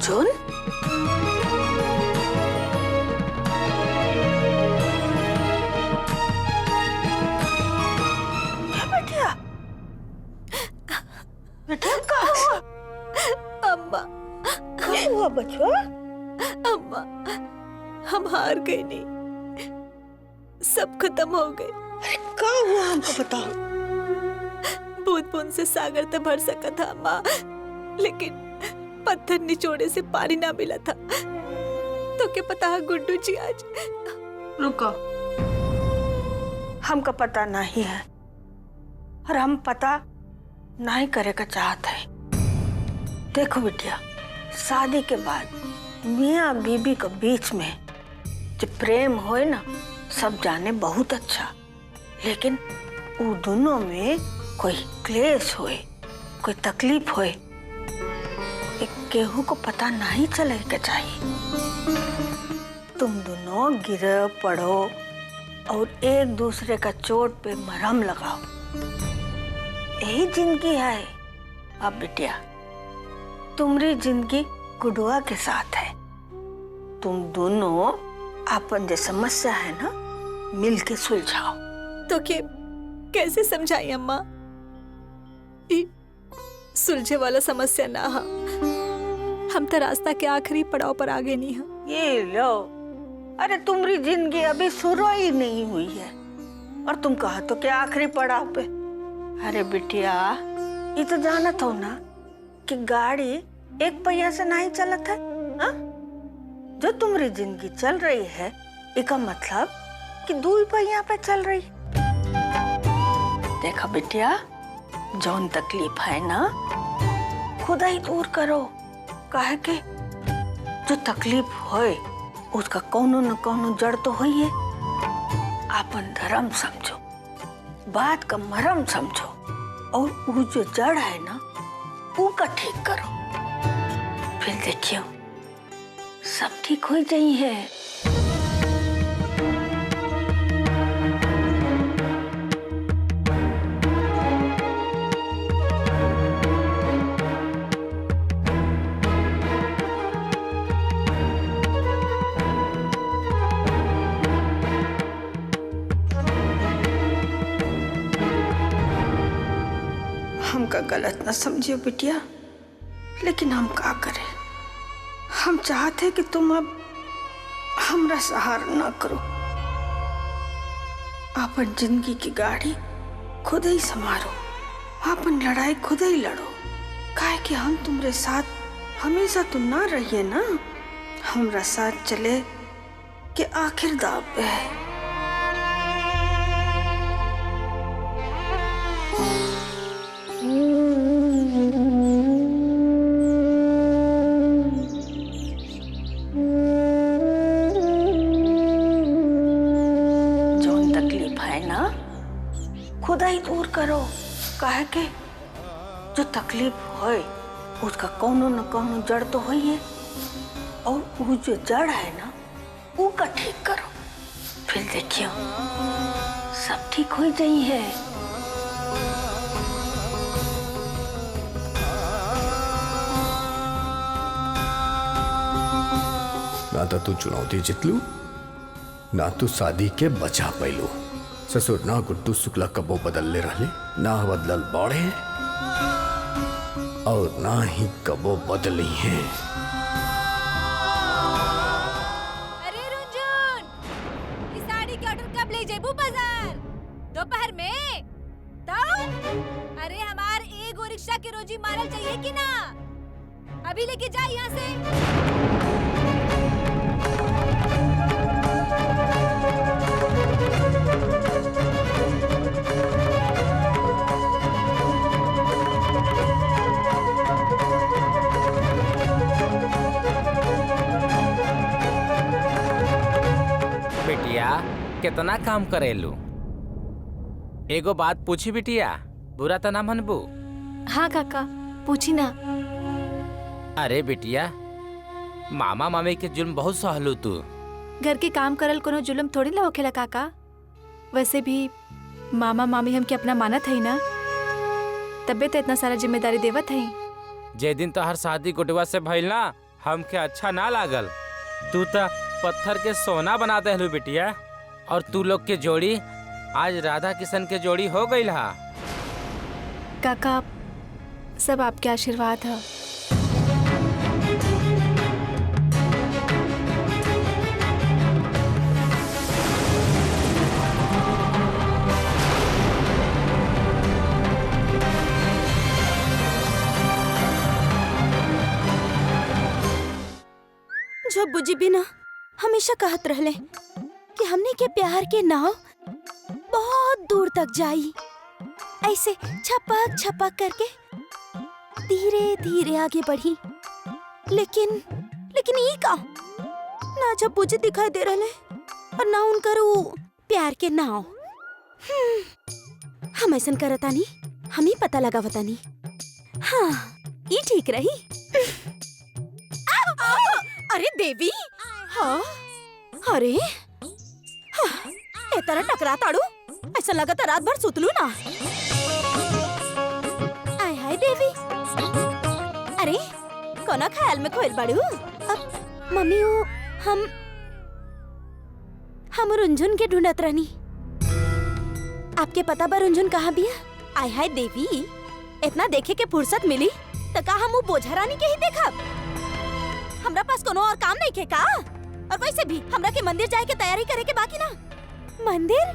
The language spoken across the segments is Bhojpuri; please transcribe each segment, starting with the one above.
अर्जुन, बेटिया बेटिया क्या हुआ? अम्मा, क्या हुआ बचवा? अम्मा, हम हार गए, नहीं सब खत्म हो गए। अरे क्या हुआ हमको बताओ। बूंद बूंद से सागर तो भर सका था अम्मा, लेकिन पत्थर निचोड़े से पानी ना मिला था। तो क्या पता है गुड्डू जी आज। रुको, हमको पता नहीं है और हम पता नहीं करे का चाहते हैं। देखो बिटिया, शादी के बाद मियाँ बीबी के बीच में जो प्रेम होए ना, सब जाने बहुत अच्छा, लेकिन वो दोनों में कोई क्लेश होए, कोई तकलीफ होए, एक केहू को पता नहीं चले के चाहिए। तुम दोनों गिरे पड़ो और एक दूसरे का चोट पे मरहम लगाओ, यही जिंदगी है। अब बिटिया, तुम्हारी जिंदगी गुडुआ के साथ है। तुम दोनों अपन जो समस्या है ना, मिल के सुलझाओ। तो क्या कैसे समझाई अम्मा? सुलझे वाला समस्या ना हा। हम तो रास्ता के आखिरी पड़ाव पर आगे नहीं हा। ये लो, अरे तुम्हारी जिंदगी अभी शुरू ही नहीं हुई है और तुम कहा तो क्या आखिरी पड़ाव पे। अरे बिटिया, ये तो जानत हो ना कि गाड़ी एक पहिया से नहीं चलत है, हा? जो तुम्हारी जिंदगी चल रही है, इसका मतलब कि दो पहिया पे चल रही। देखा बिटिया, जौन तकलीफ है ना, खुदा ही दूर करो। काहे के जो तकलीफ होए उसका कोनो न कोनो जड़ तो होई है। आपन धर्म समझो, बात का मरम समझो और वो जो जड़ है ना, वो का ठीक करो। फिर देखियो सब ठीक हो जाई है। हमका गलत न समझियो बिटिया, लेकिन हम क्या करें। हम चाहते कि तुम अब हमरा सहारा न करो। अपन जिंदगी की गाड़ी खुद ही संभालो, अपन लड़ाई खुद ही लड़ो। काहे कि हम तुम्हारे साथ हमेशा तो ना रहिए ना, हमरा साथ चले के आखिर दाव पे है। खुदा ही दूर करो। काहे के जो तकलीफ होए उसका कोनो न कोनो जड़ तो होई है, और वो जो जड़ है ना, वो का ठीक करो। फिर देखियो सब ठीक हो जाई है। ना तो तू चुनौती जितलू, ना तू शादी के बचा पैलू। ससुर ना गुड्डू शुक्ला कबो बदलले रहले, ना बदलल बाड़े और ना ही कबो बदली हैं। अरे रुंझुन, इस साड़ी के ऑर्डर कब ले जेबू बाजार? दोपहर में? तब? अरे हमार एगो रिक्शा के रोजी मारल चाहिए कि ना? अभी लेके जा यहाँ से। बिटिया कितना काम करेलू? एगो बात पूछी बिटिया, बुरा तो ना मनबू? हाँ काका, पूछी ना। अरे बिटिया, मामा मामी के जुल्म बहुत सहलू तू। घर के काम करल कोनो जुल्म थोड़ी ला होखेला काका। वैसे भी मामा मामी हमके अपना मानत है ना, तबे तो इतना सारा जिम्मेदारी देवत है। जे दिन तो हर शादी गुडवा से भइल ना, हमके अच्छा ना लागल। तू तो पत्थर के सोना बना देलू बिटिया। और तू लोग के जोड़ी आज राधा किशन के जोड़ी हो गई हा। काका सब आपके आशीर्वाद है। जो बुझी भी ना हमेशा कहत रहले कि हमने के प्यार के नाव बहुत दूर तक जाई, ऐसे छपक छपक करके धीरे धीरे आगे बढ़ी। लेकिन ई का ना जब बुझी दिखाई दे रहले और ना उनकर वो प्यार के नाव। हम ऐसा करतानी, हम ही पता लगावतानी। हाँ ये ठीक रही। अरे देवी, हाँ अरे हाँ, ए तरह टकरा ताड़ू, ऐसा लगा था रात भर सुतलू ना। आय हाय देवी, अरे कोना ख्याल में खोल बाड़ू। अब मम्मी वो हम रुंझुन के ढूंढत रहनी। आपके पता बा रुंझुन कहाँ बिया? आय हाय देवी, इतना देखे के फुर्सत मिली तो का हम वो बोझा रानी के ही देखा? हमरा पास कोनो और काम नहीं के का? और वैसे भी हमरा के मंदिर जाए के तैयारी करे के बाकी ना। मंदिर?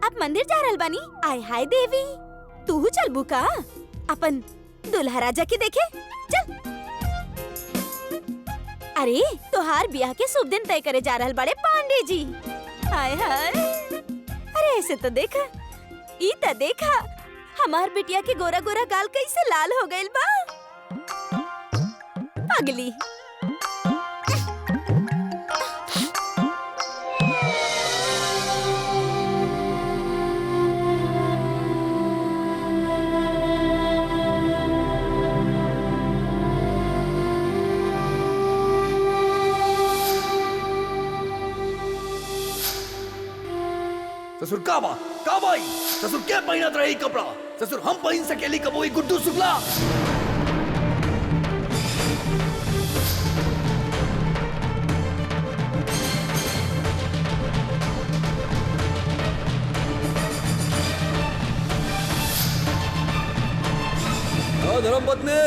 आप मंदिर जा रहल बानी? आय हाय देवी, तू चलबू का अपन दुल्हा राजा के देखे? चल। अरे तोहार ब्याह के शुभ दिन तय करे जा रहल बड़े पांडे जी। हाय हाय, अरे ऐसे तो देखा, ई तो देखा हमार बिटिया के गोरा गोरा गाल कैसे लाल हो गइल बा। पगली। ससुर का बाई ससुर क्या पहनत रही कपड़ा? ससुर हम पहन सकेली कबोई गुड्डू शुक्ला? धर्मपत्नी,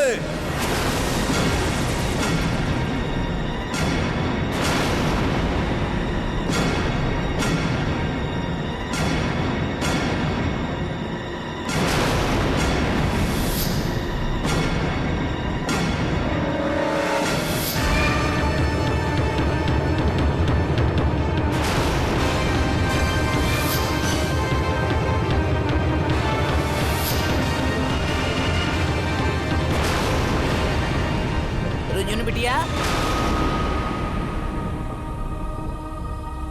बिटिया।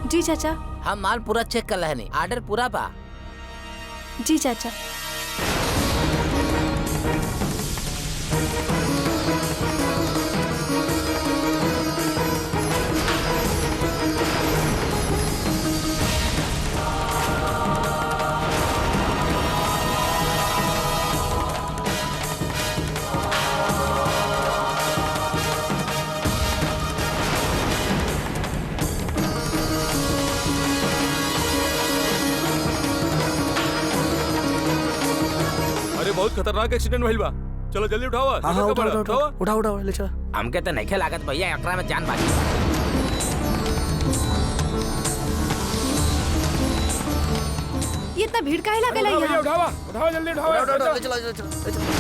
जी चाचा। हम माल पूरा चेक कर रहे, ऑर्डर पूरा बा। जी चाचा। बहुत खतरनाक एक्सीडेंट भइल बा। चलो जल्दी उठाओ। हाँ, उठाओ ले चला। हमके तो नहीं लागत भैया एकरा में जान बाकी। ये इतना भीड़ काहे लागल है यहाँ? उठाओ जल्दी उठाओ। ले चला।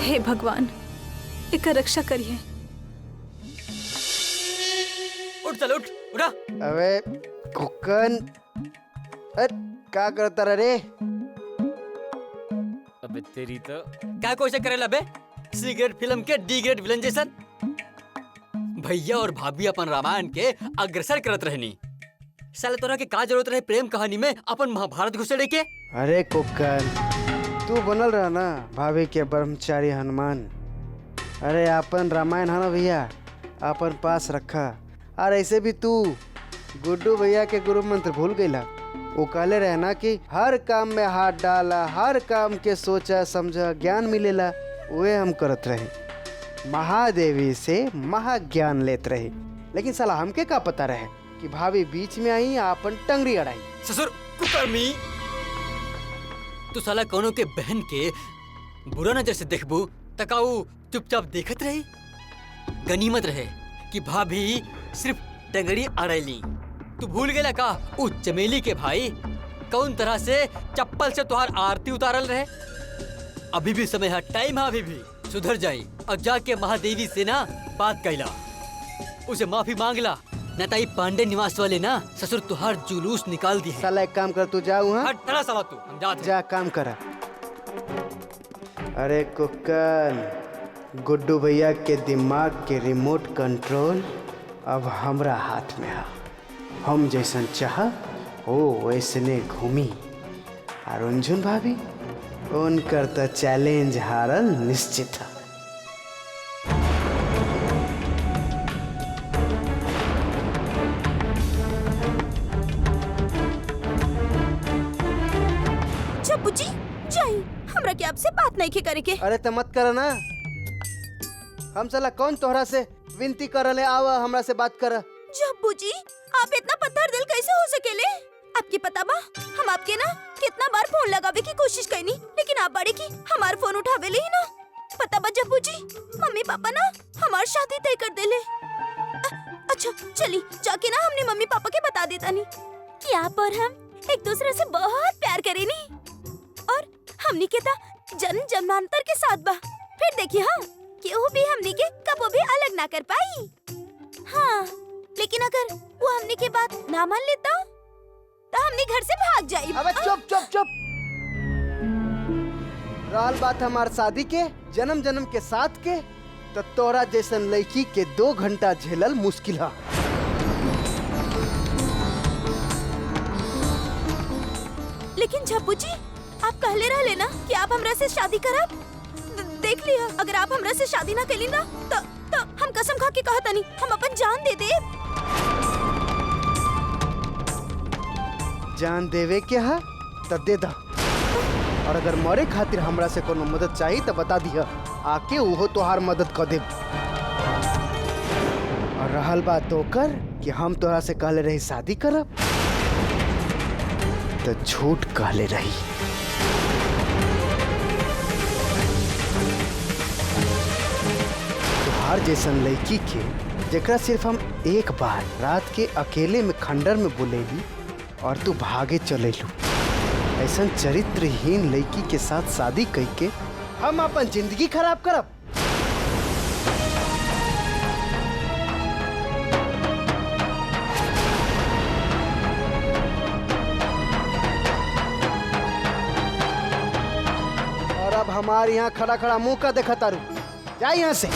हे भगवान, इकर रक्षा करिए। उठ चल उठ, उठा। अबे कुकन, क्या करता रे? अबे तेरी तो क्या कोशिश करेला बे? सी ग्रेड फिल्म के डी ग्रेड विलन जैसन। भैया और भाभी अपन रामायण के अग्रसर करत रहनी। साले तोरा के का जरूरत रहे प्रेम कहानी में अपन महाभारत घुसेड़े के? अरे कुकन, तू बनल रहा ना भाभी के ब्रह्मचारी हनुमान। अरे अपन रामायण है ना भैया, अपन पास रखा। और ऐसे भी तू गुड्डू भैया के गुरु मंत्र भूल गईला। वो कहले रहे ना कि हर काम में हाथ डाला, हर काम के सोचा समझा, ज्ञान मिलेला। वे हम करत रहे, महादेवी से महाज्ञान लेत रहे। लेकिन साला हमके का पता रहे कि भाभी बीच में आई अपन टंगरी अड़ाई। ससुर कुकर्मी, तू साला कोनो के बहन के बुरा नजर से देखबू तकाऊ चुपचाप देखत रही। गनीमत रहे कि भाभी सिर्फ टंगड़ी अड़ैली। तू भूल गेला का उ चमेली के भाई कौन तरह से चप्पल से तुहार आरती उतारल रहे। अभी भी समय है, टाइम है, अभी भी सुधर जाई और जाके महादेवी से ना बात कैला, उसे माफी मांगला। नताई पांडे निवास वाले ना ससुर तुहार जुलूस निकाल दी है। साला एक काम कर, तू जा वहाँ। हट तड़ा साला तू, हम जाते हैं। जा काम करा। अरे कुक्कन, गुड्डू भैया के दिमाग के रिमोट कंट्रोल अब हमरा हाथ में है। हम जैसन चाह ओ वैसने घूमी। और रुंझुन भाभी उनकर तो चैलेंज हारल निश्चित है। जब्बू जी जाई, हमरा के आपसे बात नहीं के करे के। अरे तो मत कर ना, हम साला कौन तोहरा से विनती करले, आवा हमरा से बात कर। जब्बू जी आप इतना पत्थर दिल कैसे हो सकेले? आपके पता बा हम आपके ना कितना बार फोन लगावे की कोशिश कईनी, लेकिन आप बड़ी की हमार फोन उठावे ले ही ना। पता बा जब्बू जी, मम्मी पापा ना हमार शादी तय कर देले। अच्छा चली जाके ना हमने मम्मी पापा के बता देता नहीं कि आप और हम एक दूसरे से बहुत प्यार करेनी और हमनी के ता जन्म जन्मांतर के साथ बा। फिर देखिए हाँ कि वो भी हमनी के कबो भी अलग ना कर पाई। हाँ लेकिन अगर वो हमने के बात ना मान लेता तो हमने घर से भाग जाई। अबे चुप चुप चुप। रहल बात हमार शादी के, जन्म जन्म के साथ के, तो तोरा जैसन लड़की के 2 घंटा झेलल मुश्किल है। लेकिन झब्बू जी आप कहले रहले ना कि आप हमरा से शादी करब। देख लिया अगर आप हमरा से शादी ना करी ना तो हम कसम खा के कहता नहीं हम अपन जान दे दे। जान देवे के है तो दे दा, और अगर मरे खातिर हमरा से कोनो मदद चाहिए तो बता दिया, आके वो तोहार मदद कर दे। और रहल बात ओकर कि हम तोरा से कहले रही शादी करब, तो झूठ कहले रही। तोहार जैसन लड़की के जेकरा सिर्फ हम एक बार रात के अकेले में खंडर में बुलेली और तू भागे चलेलू, ऐसा चरित्रहीन लड़की के साथ शादी करके हम अपन जिंदगी खराब करब। और अब हमारे यहाँ खड़ा खड़ा मुंह का देखा तारू, जा यहाँ से।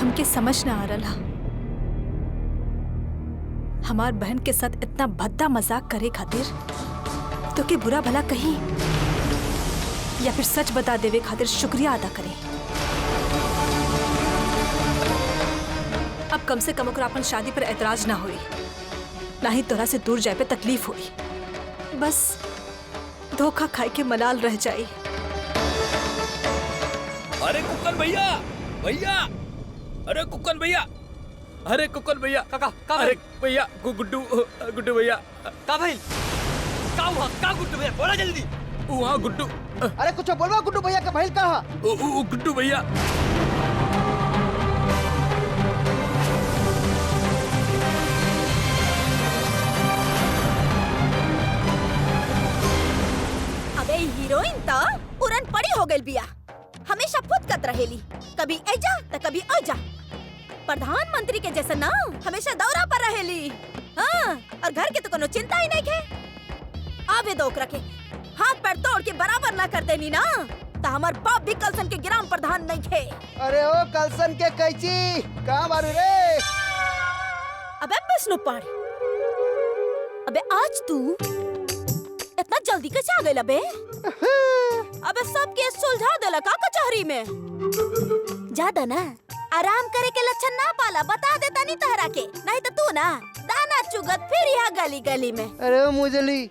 हमके समझ ना आ रहा हमार बहन के साथ इतना भद्दा मजाक करे खातिर तो के बुरा भला कहीं या फिर सच बता देवे खातिर शुक्रिया अदा करे। अब कम से कम ओकरा अपन शादी पर एतराज ना हुई, ना ही तोरा से दूर जाए पे तकलीफ हुई। बस धोखा खाए के मलाल रह जाई। अरे कुक्कन भैया, भैया, अरे कुक्कन भैया, अरे कुक्कन भैया, का अरे भैया, गुड्डू गुड्डू भैया, का भाई का हुआ? का गुड्डू भैया बोला जल्दी। वहाँ गुड्डू, अरे कुछ बोलवा गुड्डू भैया का भइल कहा? गुड्डू भैया। अबे हीरोइन तो उड़न पड़ी हो गई बिया, हमेशा फुदकत रहेली, कभी ऐजा तो कभी ऐजा। प्रधानमंत्री के जैसा ना हमेशा दौरा पर रहेली। हाँ, और घर के तो कोनो चिंता ही नहीं है। आवे दो ओकरा के हाथ पैर तोड़ के बराबर ना कर देनी ना, तो हमार बाप भी कलसन के ग्राम प्रधान नहीं थे। अरे ओ कलसन के कैची कहाँ बारू रे? अबे विष्णु पाड़, अबे आज तू इतना जल्दी कैसे आ गई अबे? अबे सब केस सुलझा देला का कचहरी में? ज्यादा ना आराम करे के लक्षण ना पाला, बता देता नहीं तहरा के, नहीं तो तू ना दाना चुगत फिर यहाँ गली गली में। अरे ओ मुजली,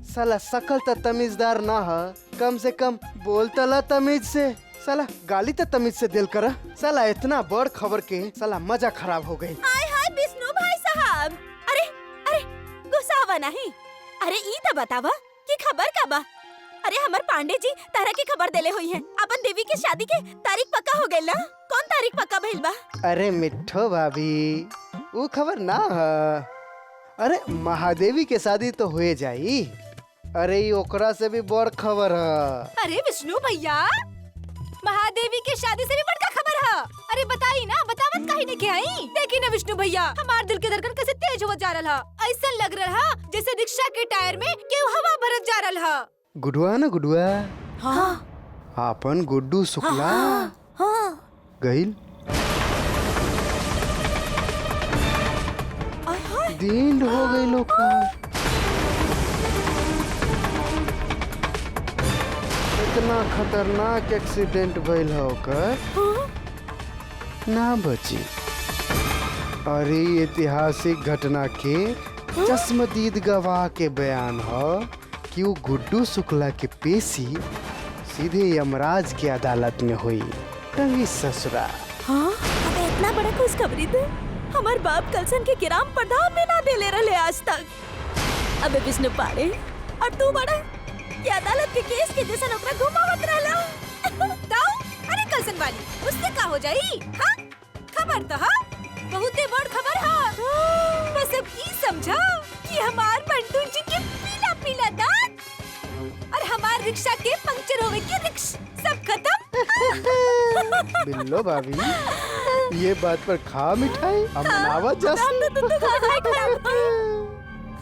साला सकल त तमीजदार ना है, कम से कम बोल तला तमीज से। साला गाली त तमीज से दिल करा। साला इतना बड़ खबर के साला मजा खराब हो गई। हाय हाय विष्णु भाई साहब, अरे अरे गुस्सावा नहीं। अरे ई तो बतावा कि खबर का बा? अरे हमार पांडे जी तारा की खबर देले हुई है, अपन देवी के शादी के तारीख पक्का हो गई ना? कौन तारीख पक्का भइल बा? अरे मिठो भाभी, वो खबर ना है। अरे महादेवी के शादी तो हुए जाई। अरे ई ओकरा से भी बड़ खबर है। अरे विष्णु भैया, महादेवी के शादी से भी बड़का खबर है। अरे बताई ना, बतावत काहे नहीं के आई? देखी ना विष्णु भैया, हमार दिल के धड़कन कैसे तेज हो जा रहा है। ऐसा लग रहा जैसे रिक्शा के टायर में केहू हवा भरत जा रहा है। गुडुआ ना गुडुआ, हाँ आपन गुड्डू शुक्ला हाँ। गईल। आय हाय, दिन हो गई लोग का। इतना खतरनाक एक्सीडेंट भइल है ओकर, ना बची। और ये ऐतिहासिक घटना के चश्मदीद गवाह के बयान है कि वो गुड्डू शुक्ला के पेशी सीधे यमराज की अदालत में हुई। कभी ससुरा। हाँ, अबे इतना बड़ा खुशखबरी दे हमार बाप कलसन के ग्राम प्रधान में ना दे ले रहे आज तक। अबे विष्णु पाड़े, और तू बड़ा ये अदालत के केस के जैसा ओकरा घुमावत रहला। अरे कलसन वाली, उससे का हो जाई? हाँ, खबर तो है, बहुते बड़ खबर है। बस अब ई समझा कि हमार बंटू जी के पीला पीला दांत और हमार रिक्शा के पंक्चर होवे के रिक्श सब खत्म। बिल्लो भाभी, ये बात पर खा मिठाई हम मनावत जैसे।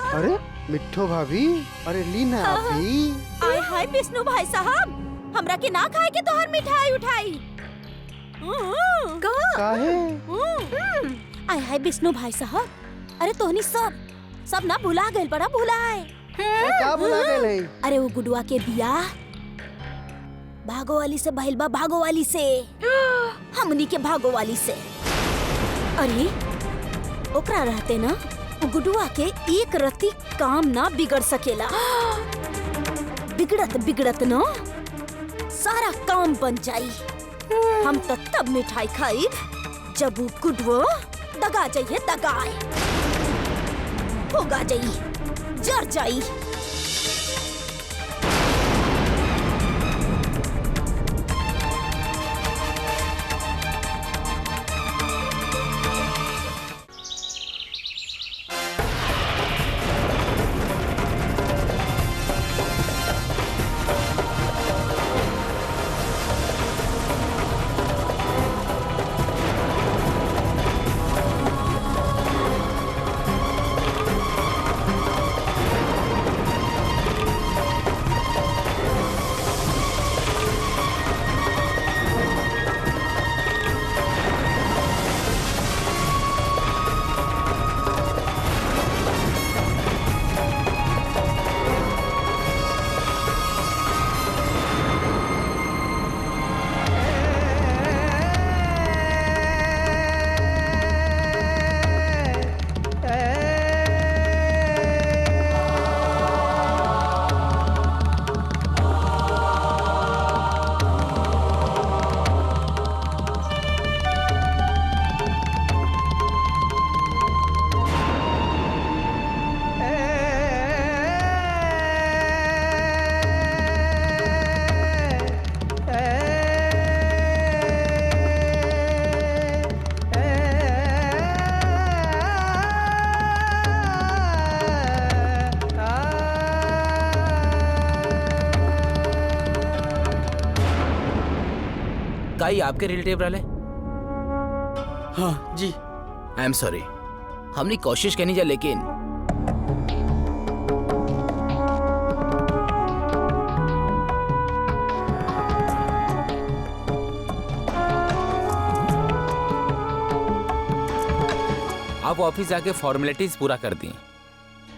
अरे मिठो भाभी, अरे लीना अभी। आय हाय विष्णु भाई साहब, हमरा के ना खाए के तोहर मिठाई उठाई। काहे? आय हाय विष्णु भाई साहब, अरे तोहनी सब ना भुला गए, बड़ा भुलाए। क्या भुला गए? अरे वो गुडुआ के बियाह भागो वाली से भइल बा, भागो वाली से, हमनी के भागो वाली से। अरे ओकरा रहते ना गुडुआ के एक रत्ती काम ना बिगड़ सकेला। बिगड़त बिगड़त ना सारा काम बन जाई। हम तो तब मिठाई खाई जब वो गुडुआ दगा जाइए, दगाए भोगा जाई, जर जाई। का ही आपके रिलेटिव रहे? हाँ जी। आई एम सॉरी, हमने कोशिश करनी जा लेकिन आप ऑफिस जाके फॉर्मेलिटीज पूरा कर दी,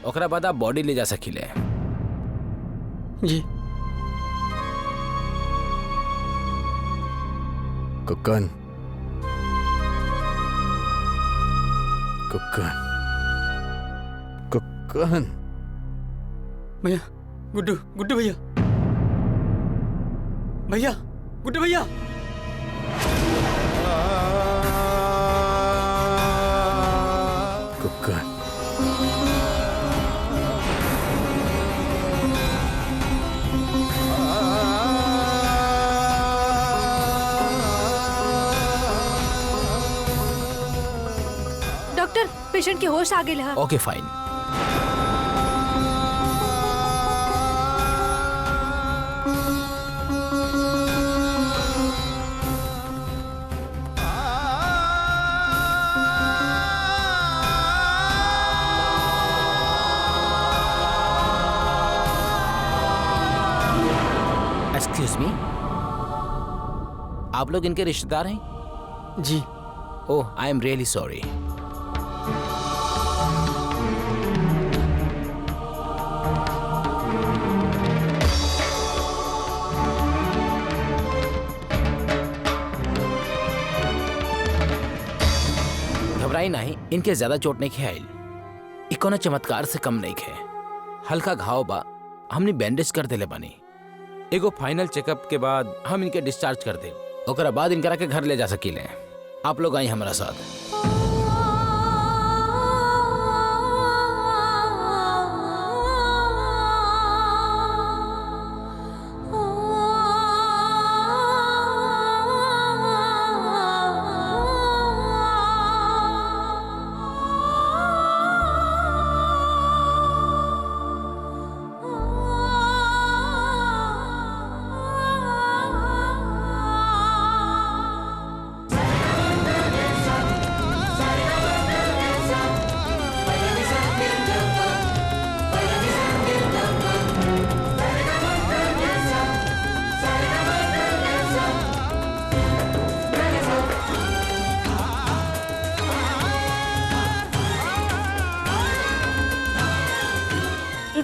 ओकरा बाद आप बॉडी ले जा सकिले। जी। कुक्कन, कुक्कन, कुक्कन। भैया, गुड्डू, गुड्डू भैया, भैया, गुड्डू भैया। कुक्कन, डॉक्टर, पेशेंट के होश आ गए है। ओके फाइन। एक्सक्यूज मी, आप लोग इनके रिश्तेदार हैं? जी। ओह, आई एम रियली सॉरी। घबराई नहीं, इनके ज्यादा चोट नहीं खेल, इकोना चमत्कार से कम नहीं खे। हल्का घाव बा, हमने बैंडेज कर देले बानी। एगो फाइनल चेकअप के बाद हम इनके डिस्चार्ज कर दे, ओकरा बाद इनकरा के घर ले जा सकीले। आप लोग आई हमारा साथ।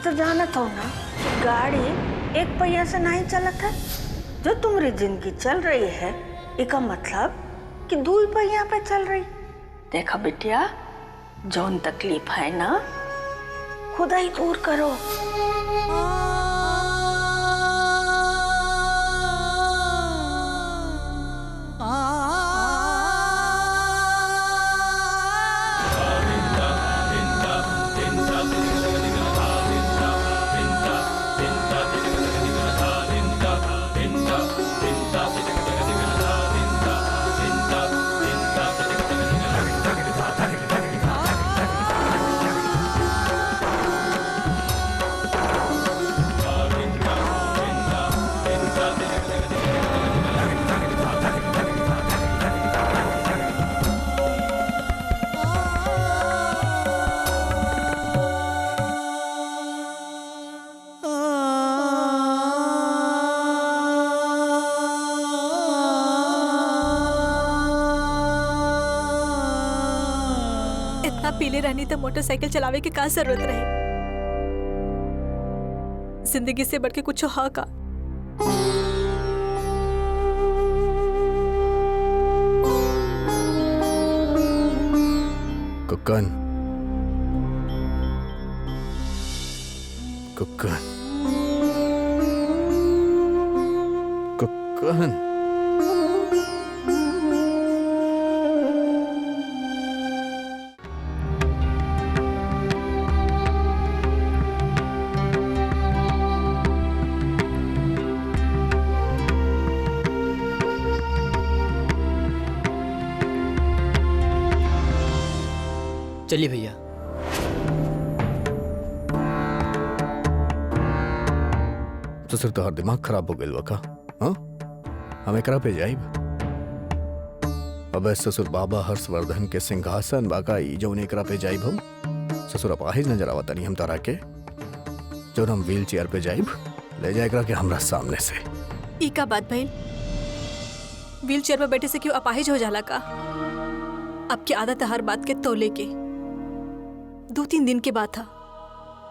तो जानत हो ना, गाड़ी एक पहिया से नहीं चलत है। जो तुम्हारी जिंदगी चल रही है, इसका मतलब कि दो पहिया पे चल रही। देखा बिटिया, जौन तकलीफ है ना, खुदा ही दूर करो। पीले रहनी तो मोटरसाइकिल चलावे के का जरूरत रहे। जिंदगी से बढ़ के कुछ हा का। कुक्कन, कुक्कन, कुक्कन। चलिए भैया। तो सिर्फ तोहर दिमाग खराब हो गइल बा का? हाँ, हम एकरा पे जाइब। अबे ससुर बाबा हर्षवर्धन के सिंहासन बाका ई जौन एकरा पे जाइब हम ससुर अपाहिज नजर आवता नहीं हम तारा के जौन हम व्हील चेयर पे जाइब ले जाए एकरा के हमरा सामने से। ई का बात भइल? व्हील चेयर पर बैठे से क्यों अपाहिज हो जाला का? आपकी आदत है हर बात के तोले के। 2-3 दिन के बाद था,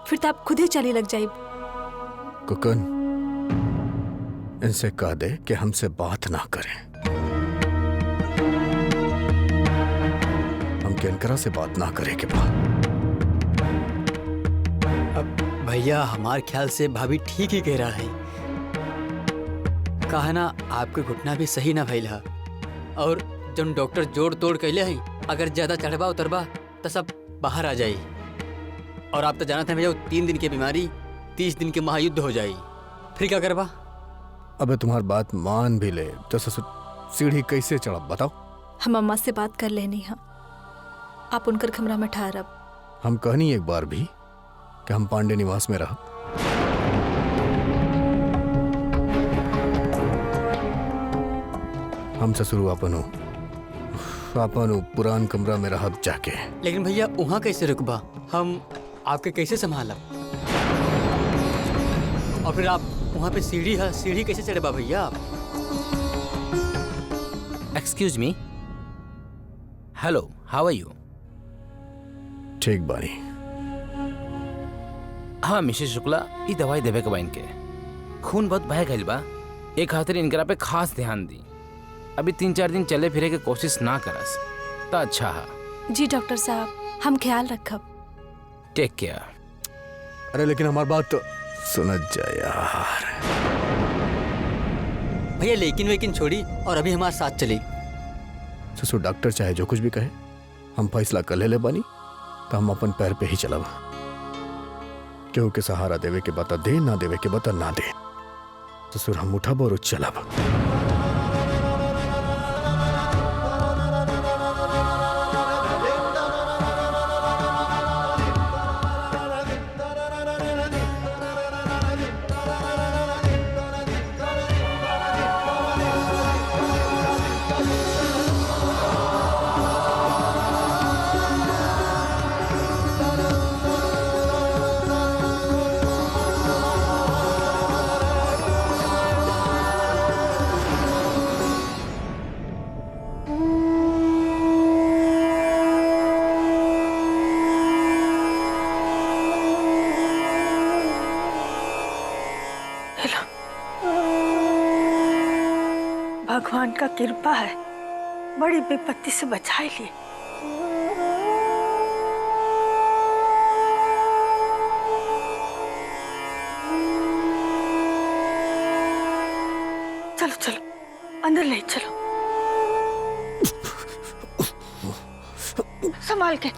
फिर तो आप खुद ही चले लग जाइब। कुकन इनसे कह दे कि हमसे बात ना करें। हम किनकरा से बात ना करे के बाद। अब भैया हमारे ख्याल से भाभी ठीक ही कह रहा है। कहा ना आपके घुटना भी सही ना भइल है और जब डॉक्टर जोड़ तोड़ कैले हैं अगर ज्यादा चढ़बा उतरबा तो सब बाहर आ जाई। और आप तो जानते हैं भैया 3 दिन की बीमारी 30 दिन के महायुद्ध हो जाई। फिर क्या करबा? अबे तुम्हारी बात मान भी ले तो ससुर सीढ़ी कैसे चढ़ब बताओ? हम अम्मा से बात कर लेनी है, आप उनकर कमरा में ठहरब। हम कहनी एक बार भी कि हम पांडे निवास में रह। हम ससुर अपनो पुरान कमरा में रहब जाके। लेकिन भैया वहाँ कैसे रुकबा? हम आपके कैसे संभालब? और फिर आप वहाँ पे सीढ़ी है, सीढ़ी कैसे चढ़बा भैया? Excuse me, hello, how are you? ठीक बानी। हाँ मिसेस शुक्ला, ये दवाई देवे के बा इनके। खून बहुत बह गइल बा, एक खातिर इनकरा पे खास ध्यान दी। अभी 3-4 दिन चले फिरे के कोशिश ना करस तो अच्छा है। जी डॉक्टर साहब, हम ख्याल रखब। Take care. अरे लेकिन हमारी बात तो सुनत जा यार। भैया लेकिन छोड़ी और अभी हमारे साथ चली। ससुर डॉक्टर चाहे जो कुछ भी कहे, हम फैसला कर ले बानी तो हम अपन पैर पे ही चलब। केहू के सहारा देवे के बता दे, ना देवे के बता ना दे। ससुर हम उठब और चलब। भगवान का कृपा है, बड़ी विपत्ति से बचाई ली। चलो चलो अंदर ले चलो, संभाल के।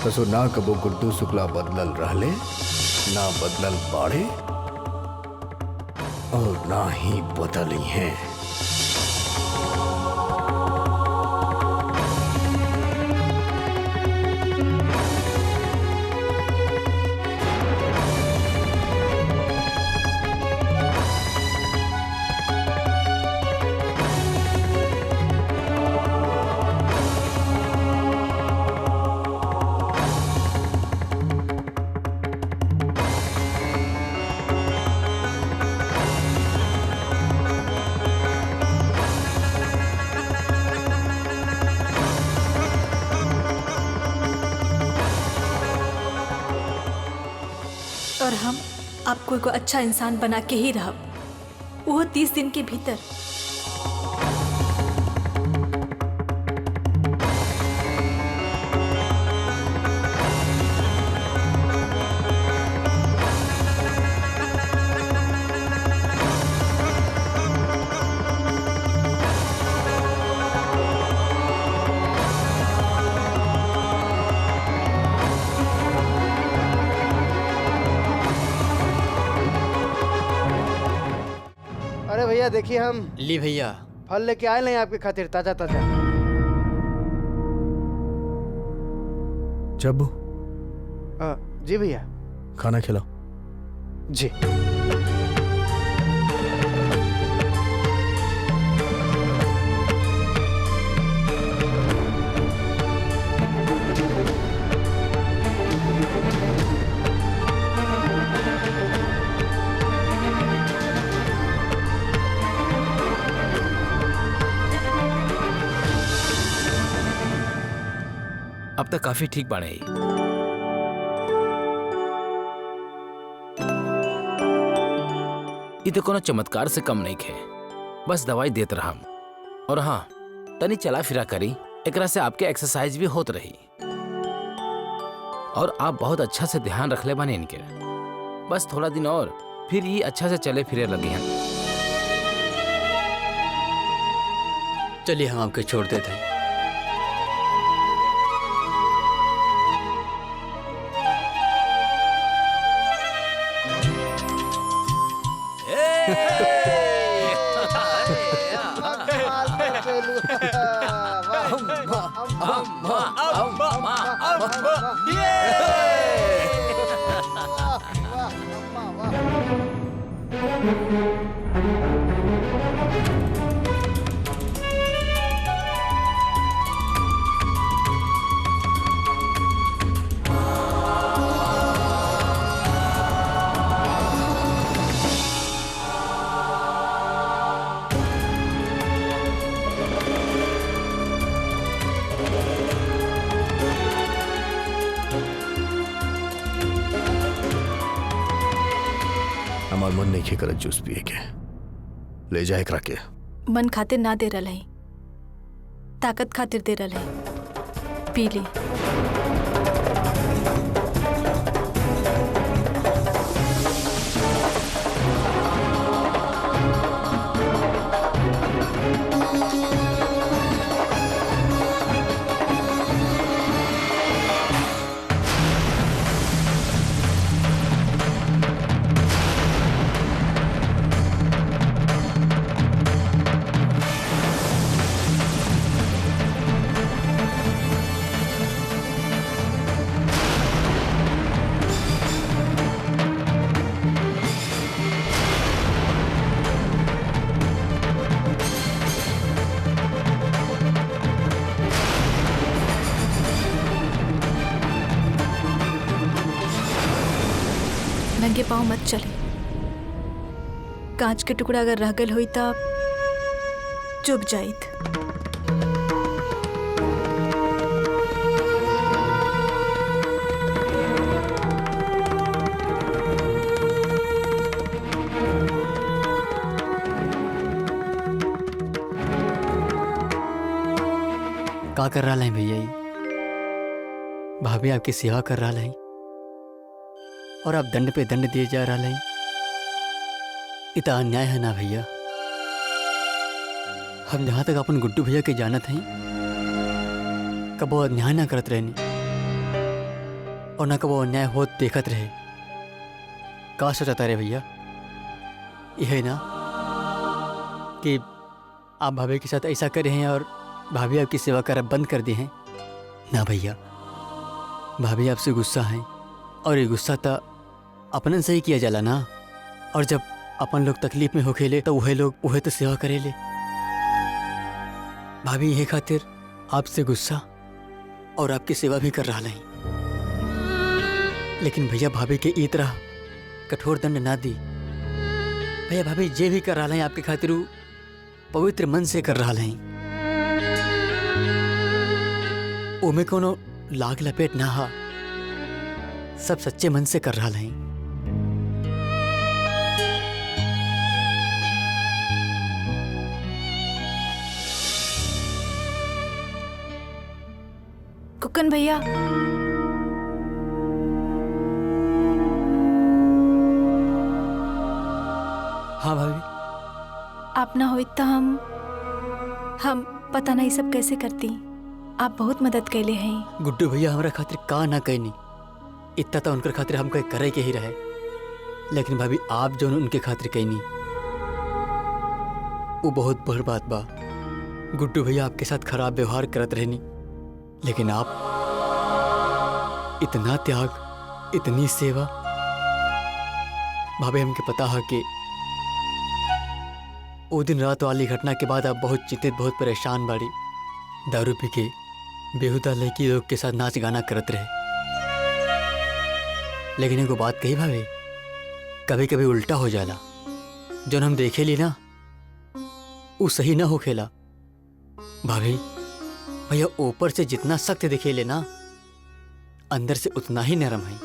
ससुर ना कबो गुड्डू शुक्ला बदलल रहले, ना बदलल बाड़े और ना ही बदली हैं। और हम आपको एगो अच्छा इंसान बना के ही रहब, वो 30 दिन के भीतर। अरे भैया देखिए, हम ली भैया। फल लेके आए हैं आपके खातिर, ताजा ताजा। जब जी भैया। खाना खिलाओ। जी। अब तक काफी ठीक बाड़े। ये तो कोनो चमत्कार से कम नहीं खे, बस दवाई देत रहा। और हाँ, तनी चला फिरा करी, एकरा से आपके एक्सरसाइज भी होत रही। और आप बहुत अच्छा से ध्यान रख ले बानी इनके। बस थोड़ा दिन और, फिर ये अच्छा से चले फिरे लगे हैं। चलिए हम आपको छोड़ देते हैं। हमार मन नहीं करत जूस पिए के। ले जाए एकरा के। मन खातिर ना दे रहा है, ताकत खातिर दे रहा है। पी ली। नंगे पाँव मत चले। कांच के टुकड़ा अगर रह गल हुई तब चुभ जाइत। का कर रहा है भैया? भाभी आपकी सेवा कर रहा है और आप दंड पे दंड दिए जा रहा है। इतना अन्याय है ना भैया। हम जहाँ तक अपन गुड्डू भैया के जानत हैं, कबो अन्याय ना करत रहनी। और ना कबो अन्याय हो देखत रहे। का सोचता रे भैया? यह ना कि आप भाभी के साथ ऐसा करे हैं और भाभी आपकी सेवा करना बंद कर दी हैं? ना भैया, भाभी आपसे गुस्सा हैं और ये गुस्सा तो अपन से ही किया जाला ना। और जब अपन लोग तकलीफ में होखेले तो वह लोग वह तो सेवा करेले। भाभी यही खातिर आपसे गुस्सा और आपकी सेवा भी कर रहा नहीं। लेकिन भैया भाभी के ई तरह कठोर दंड ना दी। भैया भाभी जे भी कर रहा है आपके खातिर उ पवित्र मन से कर रहा है। उमे कोनो लाग लपेट ना हा, सब सच्चे मन से कर रहा है। कुकन भैया, हाँ भाभी। आप ना होइत तो हम पता नहीं सब कैसे करती। आप बहुत मदद कैले हैं। गुड्डू भैया हमारा खातिर का ना कहनी, इतना तो उनकर खातिर हम कहीं करे के ही रहे। लेकिन भाभी आप जो उनके खातिर कहनी वो बहुत बड़ बात बा। गुड्डू भैया आपके साथ खराब व्यवहार करत रहनी, लेकिन आप इतना त्याग, इतनी सेवा। भाभी हमके पता है कि वो दिन रात वाली घटना के बाद आप बहुत चिंतित, बहुत परेशान बाड़ी। दारू पी के बेहुदा लड़की लोग के साथ नाच गाना करत रहे। लेकिन एगो बात कही भाभी, कभी कभी उल्टा हो जाला। जो हम देखे ली ना वो सही ना हो खेला। भाभी भैया ऊपर से जितना सख्त दिखे ले ना, अंदर से उतना ही नरम है,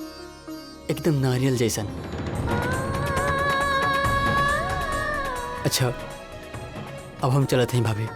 एकदम नारियल जैसन। अच्छा अब हम चलते हैं भाभी।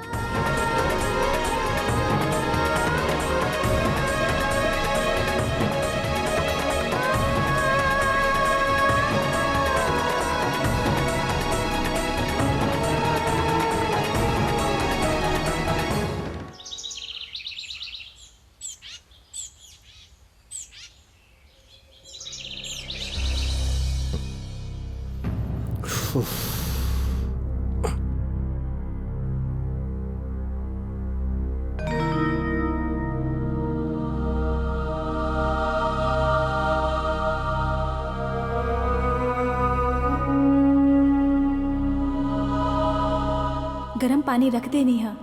गरम पानी रख देनी है,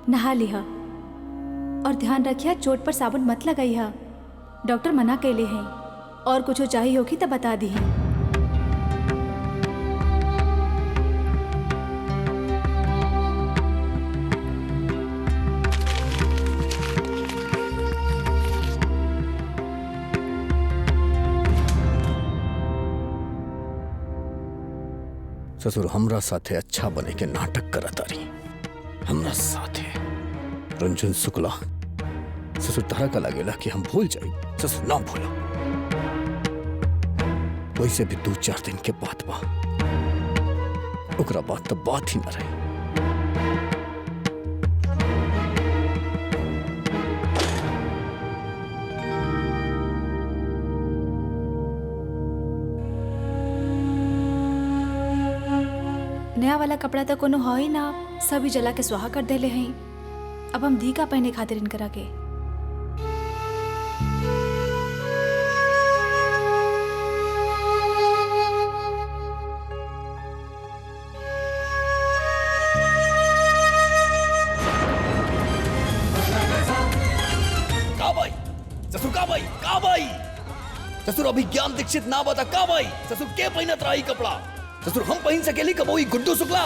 नहा लिहा और ध्यान रखिया चोट पर साबुन मत लगाई है। डॉक्टर मना कैले हैं। और कुछ चाहिए होगी तो बता दी है। ससुर हमरा साथे अच्छा बने के नाटक करत तारी। हमरा साथे रंजन शुक्ला। ससुर तारा का लागेला कि हम भूल जाई। ससुर ना भूला। वैसे भी 2-4 दिन के बाद बा, ओकरा बात तो बात ही ना रही। नया वाला कपड़ा तो कोनो हो ही ना, सभी जला के स्वाहा कर देले हैं। अब हम धी का पहने खातिर इनकरा के। का भाई ससुर, का भाई, का भाई ससुर अभी ज्ञान दीक्षित ना बता। का भाई ससुर के पहनत रही कपड़ा? ससुर हम पहन सकेली कब वही गुड्डू शुक्ला?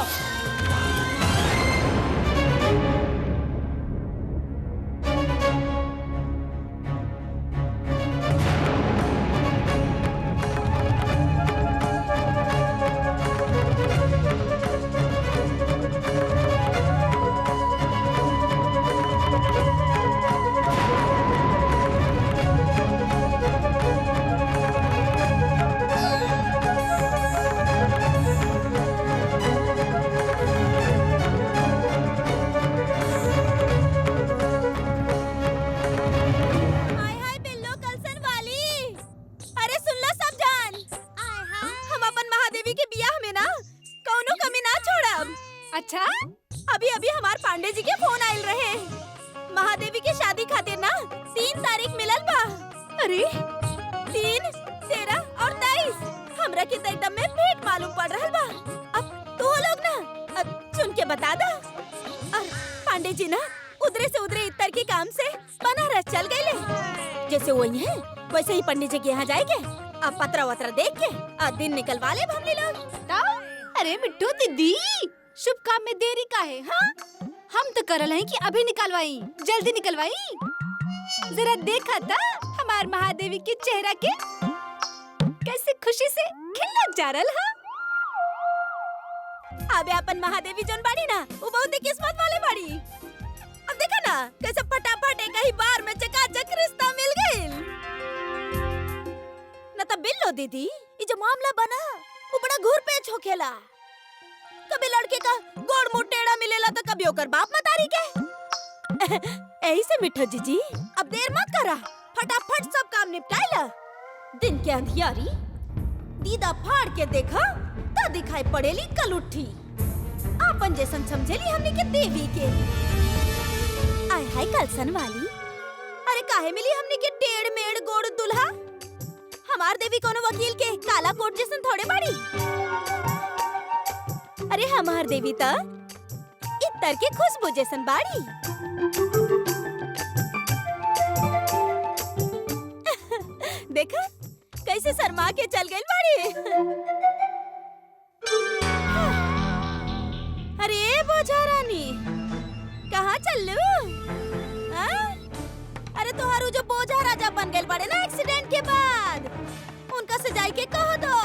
अरे 3, 13 और 23 हमरा की तो एकदम में पेट मालूम पड़ रहा बा। अब तू लोग ना सुन के बता दा। और पांडे जी ना उधरे से उधरे इतर के काम से बनारस चल गए ले। जैसे वही है वैसे ही पंडित जी के यहाँ जाएंगे। अब पत्रा वत्रा देख के दिन निकलवा ले हमने लोग। अरे मिट्टू दीदी, शुभ काम में देरी का है? हाँ, हम तो करल हैं कि अभी निकलवाई, जल्दी निकलवाई। जरा देखा था हमार महादेवी के चेहरा के कैसे खुशी से खिलत जा रहा। हाँ? अबे अपन महादेवी जोन बाड़ी ना वो बहुत ही किस्मत वाले बाड़ी। अब देखा ना कैसे फटाफट एक ही बार में चकाचक रिश्ता मिल गई। न तब बिल्लो दीदी ये जो मामला बना वो बड़ा घूर पेच हो खेला। कभी लड़के का गोड़ मुंह टेढ़ा मिलेला तो कभी ओकर बाप मतारी के। ऐसे मिठो जीजी अब देर मत करा, फटाफट सब काम निपटाइला। दिन के अंधियारी दीदा फाड़ के देखा तो दिखाई पड़ेली कल उठी। आपन जैसन समझेली हमने के देवी के। आय हाय कलसन वाली, अरे काहे मिली हमने के टेढ़ मेढ़ गोड़ दुल्हा। हमार देवी कोनो वकील के काला कोट जैसन थोड़े बाड़ी। अरे हमार देवी तो इतर के खुशबू जैसन बाड़ी। देखा कैसे शर्मा के चल गई बाड़ी। अरे बोझा रानी कहाँ चलू? अरे तोहारू जो बोझा राजा बन गए बड़े ना एक्सीडेंट के बाद, उनका से जाई के कह दो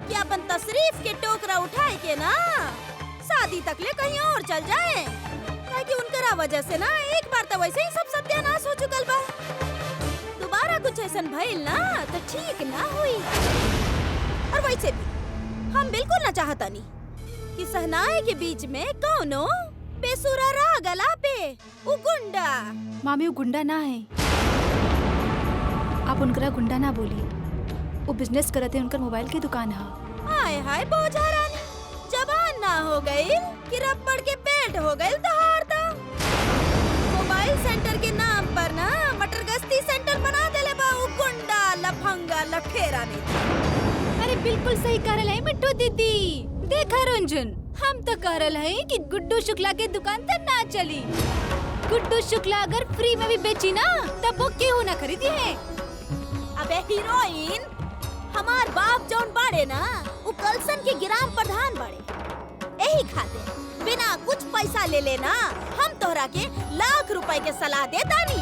कि अपन तशरीफ के टोकरा उठाए के ना शादी तक ले कहीं और चल जाए। ताकि उनकरा वजह से ना एक बार तो वैसे ही सब सत्यानाश हो चुकल बा। दोबारा कुछ ऐसा भइल ना तो ठीक ना हुई। और वैसे भी हम बिल्कुल ना चाहता नहीं कि सहनाए के बीच में कौनो बेसुरा रह गला पे वो गुंडा। मामी वो गुंडा ना है, आप उनकरा गुंडा ना बोली। वो बिजनेस करते उनकर मोबाइल की दुकान है। हाय हाय बोझा रानी, जबान ना हो गई कि रबड़ के पेट हो गई तहार ता। मोबाइल सेंटर के नाम पर ना मटर गश्ती सेंटर बना देले बा वो गुंडा लफंगा लठेरा ने। अरे बिल्कुल सही कह रहे हैं मिट्टू दीदी। देखा रंजन, हम तो कह रहे हैं कि गुड्डू शुक्ला के दुकान तक ना चली। गुड्डू शुक्ला अगर फ्री में भी बेची ना तब वो क्यों ना खरीदी है। अबे हीरोइन, हमार बाप जौन बाड़े ना वो कलसन के ग्राम प्रधान बाड़े। यही खाते बिना कुछ पैसा ले लेना हम तोहरा के लाख रुपए के सलाह देता नी।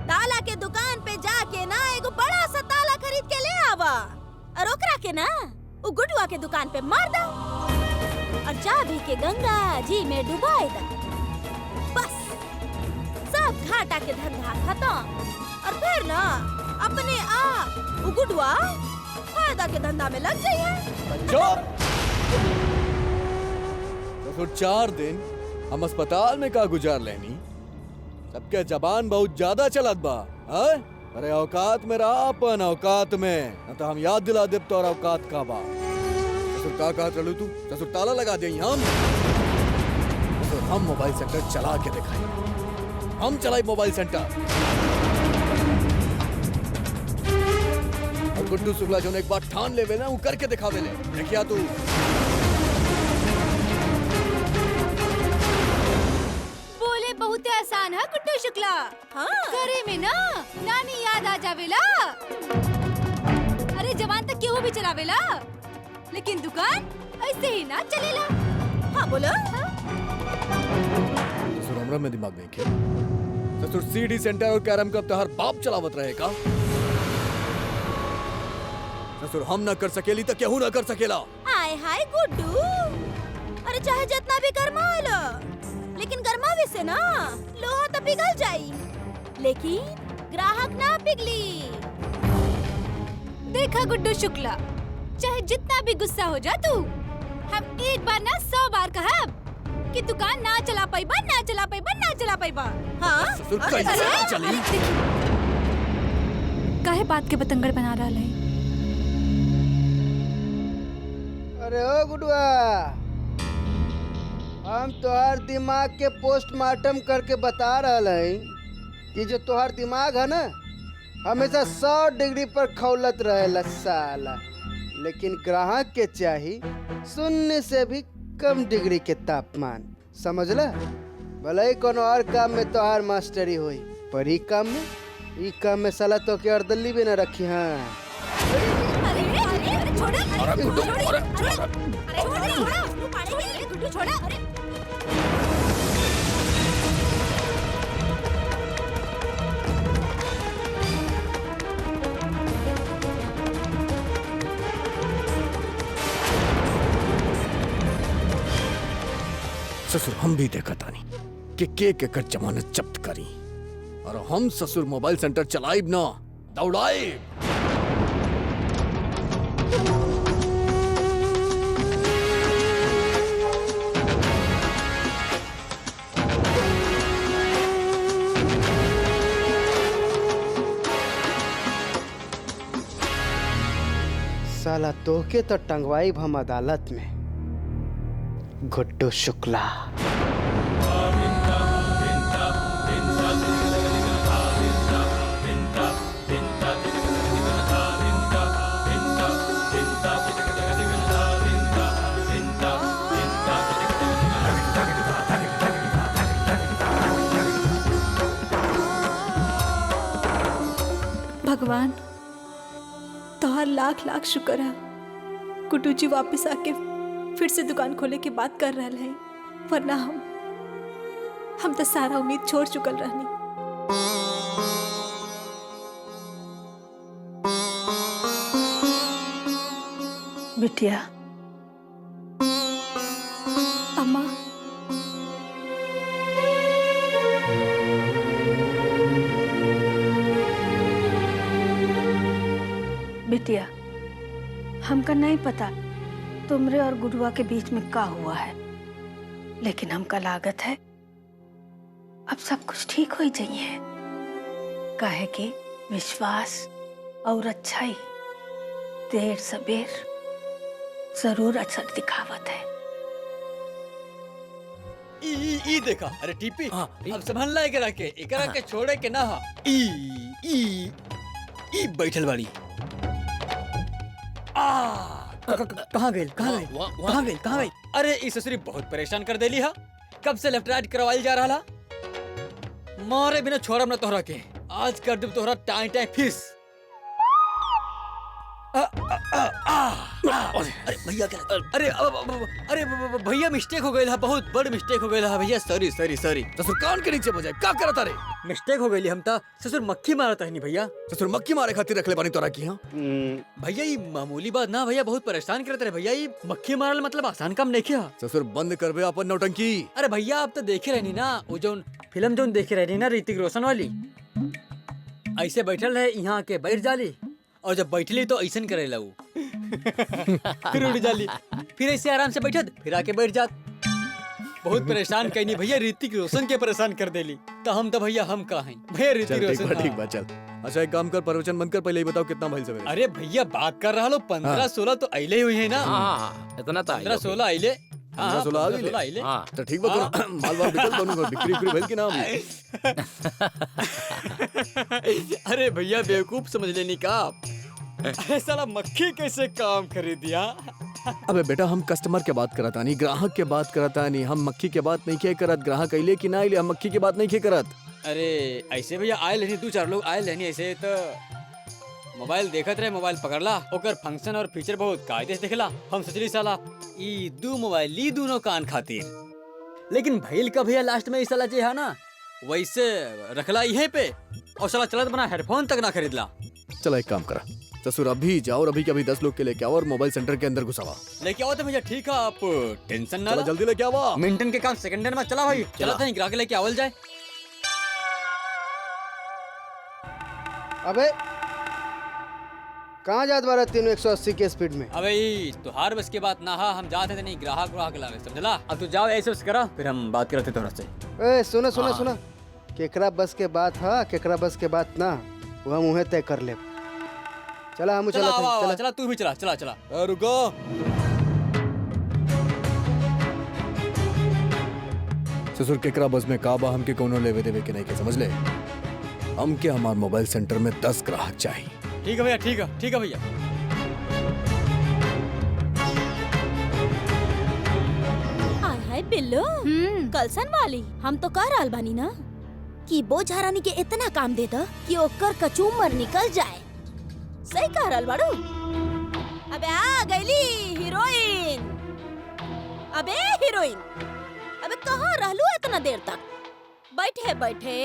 ताला के दुकान पे जाके ना एगो बड़ा सा ताला खरीद के ले आवा और ओकरा के ना वो गुडुआ के दुकान पे मार दो और चाबी के गंगा जी में डुबाई दो। बस सब घाटा के धंधा खत्म। और फिर ना अपने आप वो गुडुआ फायदा के धंधा में लग जाइए। तो 4 दिन हम अस्पताल में का गुजार लेनी। सबके जबान बहुत ज्यादा चलत बा। अरे औकात में रहा, अपन औकात में, न तो हम याद दिला देब तोर औकात का बा। ससुर का कहत रहलू तू? ससुर ताला लगा देई हम। ससुर हम मोबाइल सेंटर चला के दिखाई। हम चलाई मोबाइल सेंटर। और गुड्डू शुक्ला जो एक बार ठान लेवे ना वो करके दिखावे ले। देखिया तू बहुत आसान है गुड्डू शुक्ला। हाँ। करे में ना नानी याद आ जावेला। अरे जवान तक केहू भी चलावेला, लेकिन दुकान ऐसे ही ना चलेला। हाँ बोलो। ससुर हमरा में दिमाग नहीं खेल। ससुर सीडी सेंटर और कैरम क्लब तो हर बाप चलावत रहे का। ससुर हम ना कर सकेली तो केहू ना कर सकेला। हाय हाय गुड्डू, अरे चाहे जितना भी गरमा लो, लेकिन गरमावे से ना लोहा तो पिघल जाई, लेकिन ग्राहक ना पिघली। देखा गुड्डू शुक्ला, चाहे जितना भी गुस्सा हो जा तू, हम एक बार ना 100 बार कहब कि दुकान ना चला पाइबा, ना चला पाइबा, ना चला पाइबा। हाँ? ससुर कैसे चली? काहे बात के बतंगड़ बना रहा है? अरे ओ गुडुआ, हम तोहार दिमाग के पोस्टमार्टम करके बता रहल हई कि जो तोहार दिमाग है ना हमेशा 100 डिग्री पर खौलत रहेला साला, लेकिन ग्राहक के चाही 0 से भी कम डिग्री के तापमान, समझला? भले ही कोनो और काम में तोहार मास्टरी होई, पर ई काम में साला तो के अर्दली भी न रखी। हाँ ससुर हम भी देखा तानी कि के कर जमानत जब्त करी, और हम ससुर मोबाइल सेंटर चलाइब ना दौड़ाइब। साला तोहके तो टंगवाई हम अदालत में, गुड्डू शुक्ला। भगवान तोहार लाख लाख शुक्र है, गुड्डू जी वापस आके फिर से दुकान खोले के बात कर रहा है, वरना हम तो सारा उम्मीद छोड़ चुकल रहनी। बिटिया, अम्मा बिटिया, हमका नहीं पता तुमरे और गुरुआ के बीच में क्या हुआ है, लेकिन हमका लागत है अब सब कुछ ठीक हो जाइए। काहे कि विश्वास और अच्छाई देर सबेर जरूर असर दिखावत है। ई देखा, अरे टीपी अब संभालना एकरा के छोड़े के ना हा। ई बैठल बाड़ी। कहाँ गई? अरे ई ससुरी बहुत परेशान कर देली हा। कब से लेफ्ट राइट करवाई जा रहा, मारे बिना छोड़ब ना तोहरा के। आज कर देब तोहरा टाई टाई फिस। अरे भैया क्या? अरे भैया मिस्टेक हो गया, बहुत बड़ मिस्टेक हो गया भैया। सॉरी। ससुर कान के नीचे बजाए क्या करता रे? मिस्टेक हो गई, हम ता ससुर मक्खी मारता है नहीं भैया। ससुर मक्खी मारे खातिर रखले बानी तोरा की। हाँ भैया ये मामूली बात ना भैया, बहुत परेशान करते रहे भैया। ये मक्खी मारल मतलब आसान काम नहीं किया। ससुर बंद करबे अपन नौटंकी। अरे भैया आप तो देखे रहनी ना, वो जो फिल्म जो देखे रहनी ना ऋतिक रोशन वाली, ऐसे बैठल रहे यहाँ के बैठ जाली, और जब बैठली तो ऐसा करे लू फिर उड़ जाली, फिर ऐसे आराम से बैठत, फिर आके बैठ जात। बहुत परेशान कहीं भैया, ऋतिक रोशन के परेशान कर देली। तो हम तो भैया हम कहाँ हैं भैया, ऋतिक रोशन। ठीक बात, चल। अच्छा एक काम कर, प्रवचन बंद कर, पहले ही बताओ कितना भाई सवेरे। अरे भैया बात कर रहा लो, 15-16 तो अइले हुई है ना। इतना तो 15-16 अइले। 16 आ गइले। तो ठीक बा, माल वाल बिकल दोनों, बिक्री भेल के नाम। अरे भैया बेवकूफ समझ लेनी का आप। अरे साला मक्खी कैसे काम कर दिया। अबे बेटा हम कस्टमर के बात करता नहीं, ग्राहक के बात करता नहीं। हम मक्खी के बात नहीं किया करत, ग्राहक अइले कि ना अइले, हम मक्खी के बात नहीं किया करत। अरे ऐसे भैया आए लेनी, 2-4 लोग आए लेनी ऐसे तो मोबाइल देखत रहे, मोबाइल पकड़ला, ओकर फंक्शन और फीचर बहुत कायदे से देखला। हम सोचली साला ई दू मोबाइल ली दोनों कान खातिर, लेकिन भैल का भैया लास्ट में ई साला जे है ना वैसे रखला यहीं पे, और साला चलत बना हेडफोन तक ना खरीदला। चलो एक काम करा, ससुर अभी जाओ और अभी के अभी 10 लोग के लेके आओ और मोबाइल सेंटर के अंदर घुसावा। लेके आओ तो भैया, ठीक है आप टेंशन ना चलो जल्दी लेके आओ। मिनटन के काम सेकंडन में चला भाई, चला था ग्राहक लेके आवल जाए। अबे कहाँ जात बारा 380 के स्पीड में? अबे तुहार बस की बात ना हा, हम जाते थे नहीं ग्राहक लावे, समझला? अब तू जाओ ऐसे बस करा, फिर हम बात करते थोड़ा से। ए सुना केकरा बस के बात हा, केकरा बस के बात ना, वो हम उहे तय कर ले। चला हम चला तू भी चला। रुको, ससुर केकरा बस में काबा हमके कोनो लेवे देवे के नहीं के, समझ ले। हमके हमार मोबाइल सेंटर में 10 ग्राहक चाहिए। ठीक है भैया, ठीक है, ठीक है भैया। आय हाय बिल्लो, कलसन वाली हम तो कह रहल बानी ना कि बोझा रानी के इतना काम दे द कि ओकर कचूमर निकल जाए। सही कह रहल बाड़ू। अबे आ गईली हीरोइन। अबे हीरोइन, अबे कहाँ रहलू इतना देर तक? बैठे बैठे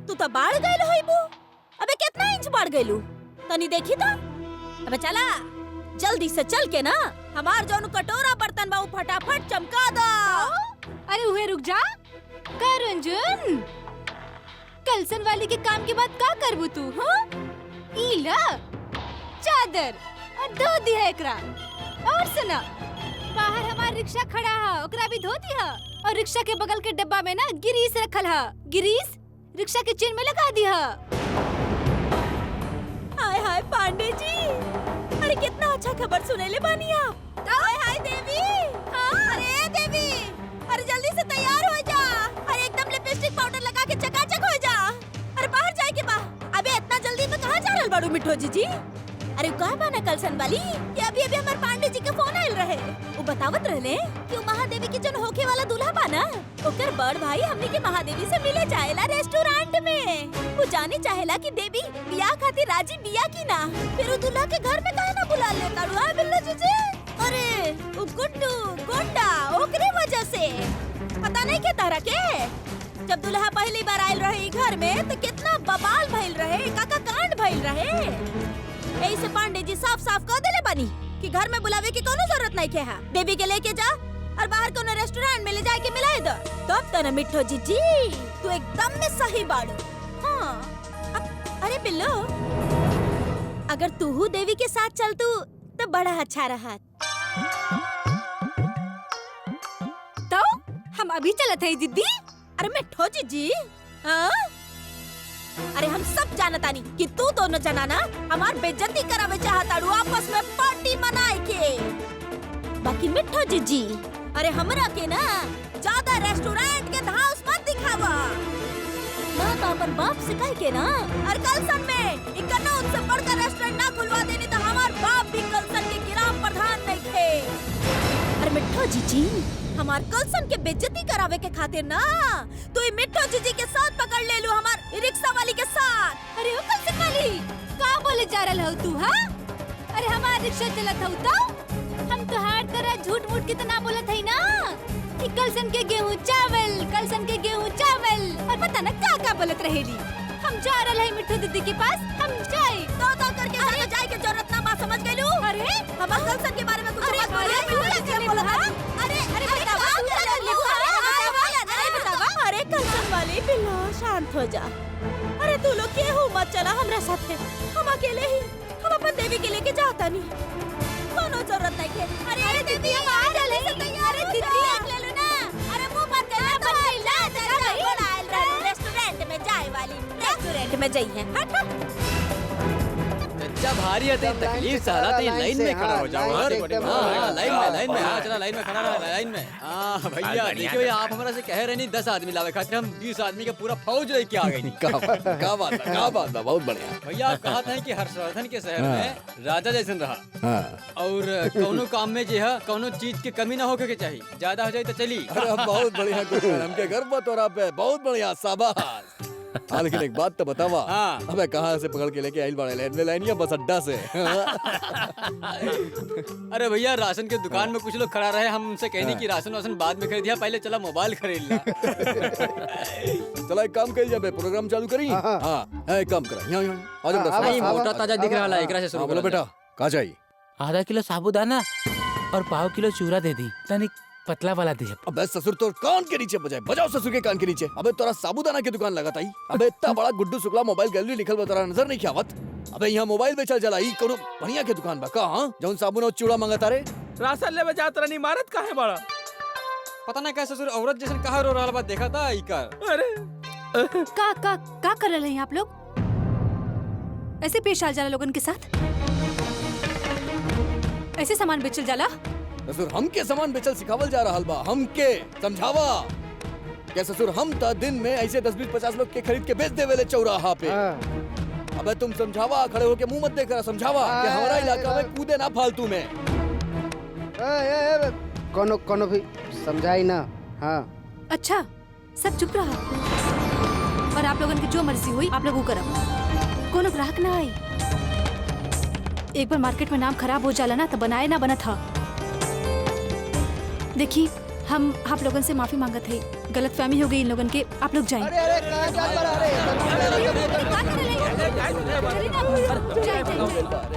तू तो बाढ़ गइल होइबू। अबे कितना इंच बढ़ गइलू तनी देखी तो। अबे चला जल्दी से चल के ना हमार जौन कटोरा बर्तन बा उ फटाफट चमका दो। अरे उहे रुक जा। का रंजन, कलसन वाली के काम के बाद का करबू तू? हाँ, इला चादर और धो दिया एकरा। और सुना, बाहर हमार रिक्शा खड़ा है, ओकरा भी धो दिया। और रिक्शा के बगल के डब्बा में ना गिरीस रखल है, गिरीस रिक्शा के चेन में लगा दिया। हाय हाय पांडे जी, अरे कितना अच्छा खबर सुनेले बानी आप। हाय हाय देवी। हाँ? अरे देवी, अरे जल्दी से तैयार हो जा। अरे एकदम लिपस्टिक पाउडर लगा के चकाचक हो जा। अरे बाहर जाए के बा। अबे इतना जल्दी में कहाँ जा रहल बाड़ू मिठो जी? अरे कहा बाना कलसन वाली कि अभी अभी हमारे पांडे जी के फोन आयल रहे। वो बतावत रहले कि वो महादेवी के जन होके वाला दूल्हा बाना, ओकर बड़ भाई हमने के महादेवी से मिले जाएला रेस्टोरेंट में। वो जाने चाहेला कि देवी बियाह खातिर राजी बिया की ना, फिर वो दूल्हा के घर में काहे ना बुला लेता रुआ बिल्लो जी। अरे वो गुड्डू गोंडा ओकरे वजह से पता नहीं के तारा के। जब दूल्हा पहली बार आयल रहे घर में तो कितना बवाल भइल रहे, काका कांड भइल रहे। ऐसे पांडे जी साफ साफ कह देले बानी कि घर में बुलावे की कोनो जरूरत नहीं है। देवी के लेके जा और बाहर कोनो रेस्टोरेंट में ले जाके मिलाए दो। तब तो ना मिठो जी तू एकदम में सही बाड़ू। हाँ अरे बिल्लो, अगर तू देवी के साथ चल तू तो बड़ा अच्छा रहा। तो हम अभी चलत है दीदी। अरे मिठो जी हाँ? अरे हम सब जानतानी कि तू दोनों जना ना हमार बेइज्जती करावे चाहताड़ू आपस में पार्टी मनाए के। बाकी मिठो जी अरे हमरा के ना ज्यादा रेस्टोरेंट के धांस मत दिखावा ना, तो अपन बाप से कह के ना। और कलसन में इकनो उनसे बढ़कर रेस्टोरेंट ना खुलवा देनी तो हमार बाप भी कलसन के ग्राम प्रधान नहीं थे। अरे मिठो जी हमार कलसन के बेइज्जती करावे के खातिर ना तू मिठो जी के साथ पकड़ ले लू हमार रिक्शा वाली के साथ। अरे ओ कलसन वाली का बोले जा रहल हो तू? हाँ, अरे हमार रिक्शा चलत हो तो हम तो हर तरह झूठ मूठ कितना बोलत है ना कि कलसन के गेहूं चावल, कलसन के गेहूं चावल। और पता ना का बोलत रहेली। हम जा रहल है मिठू दीदी के पास, हम जाए तो करके जाने जाए के जरूरत ना बा, समझ गइलू? अरे हमार कलसन के बारे में कुछ मत बोलिए। अरे कलसन वाली बिल्लो शांत हो जा। अरे तू लोग के हो मत चला हमरा साथे, हम अकेले ही हम अपन देवी के लेके जाता नहीं, कोनो जरूरत नहीं है। अरे दीदी हम आ चले से तैयार है। दीदी देख ले लो ना। अरे मुंह मत देना तो रेस्टोरेंट में जाए वाली रेस्टोरेंट में जाइए। हट बच्चा भारी है, तकलीफ साला तो लाइन में खड़ा हो जाओ। हाँ लाइन में हाँ चला लाइन में खड़ा रहा लाइन में। हाँ भैया देखिए भैया, आप हमारा से कह रहे नहीं 10 आदमी लावे खातिर, हम 20 आदमी का पूरा फौज लेके आ गई। क्या बात है, बहुत बढ़िया। भैया आप कहा था कि हर्षवर्धन के शहर में राजा जैसन रहा और कोनो काम में जो है कोनो चीज की कमी ना होके के चाहिए, ज्यादा हो जाए तो चली। बहुत बढ़िया, हमके गर्व तो रहा पे, बहुत बढ़िया, शाबाश। हाँ लेकिन एक बात तो बतावा। हाँ। अबे कहाँ से पकड़ के लेके आइल बड़े लाइन या बस अड्डा से? अरे भैया राशन के दुकान में कुछ लोग खड़ा रहे, हम उनसे कहने की राशन वासन बाद में खरीदिया, पहले चला मोबाइल खरीद ला। चला एक काम कर जाबे, प्रोग्राम चालू करी। हाँ एक काम करा, यहाँ मोटा ताजा दिख रहा है, एकरा से शुरू बोलो बेटा का चाहिए? आधा किलो साबूदाना और पाव किलो चूरा दे दी, तनिक पतला वाला दे। अबे ससुर तो कान के नीचे बजाओ ससुर के कान के नीचे। अबे तोरा साबूदाना की दुकान लगाता ही। अबे इतना बड़ा गुड्डू शुक्ला मोबाइल गैलरी लिखल बा, तोरा नजर नहीं आवत? अबे यहाँ मोबाइल बेचल जला ही कोनो बढ़िया के दुकान बा का? जौन साबुन और चूड़ा मंगता रे राशन ले बजा तोरा नहीं मारत काहे बड़ा? पता नहीं कैसे ससुर औरत जैसे कहा रो रहा, देखा था इकर। अरे का कर रहे हैं आप लोग? ऐसे पेश आ जाला लोगन के साथ? ऐसे सामान बेचल जाला? ससुर हमके सामान बेचल सिखावल जा रहा बा, हमके समझावा। क्या ससुर हम तो दिन में ऐसे 10-20-50 लोग के खरीद के बेच देवे ले चौराहा पे। हाँ। अबे तुम समझावा, खड़े होके मुंह मत देखकर समझावा कि हमारा इलाका में कूदे ना फालतू में। कोनो भी समझाई ना। हाँ अच्छा सब चुप रहा और आप लोगन की जो मर्जी हुई आप लोग वो करब। कोनो ग्राहक ना आई। एक बार मार्केट में नाम खराब हो जाला ना तो बनाए ना बना था। देखिए हम आप लोगन से माफी मांगत है, गलत फहमी हो गई इन लोगन के। आप लोग जाएं।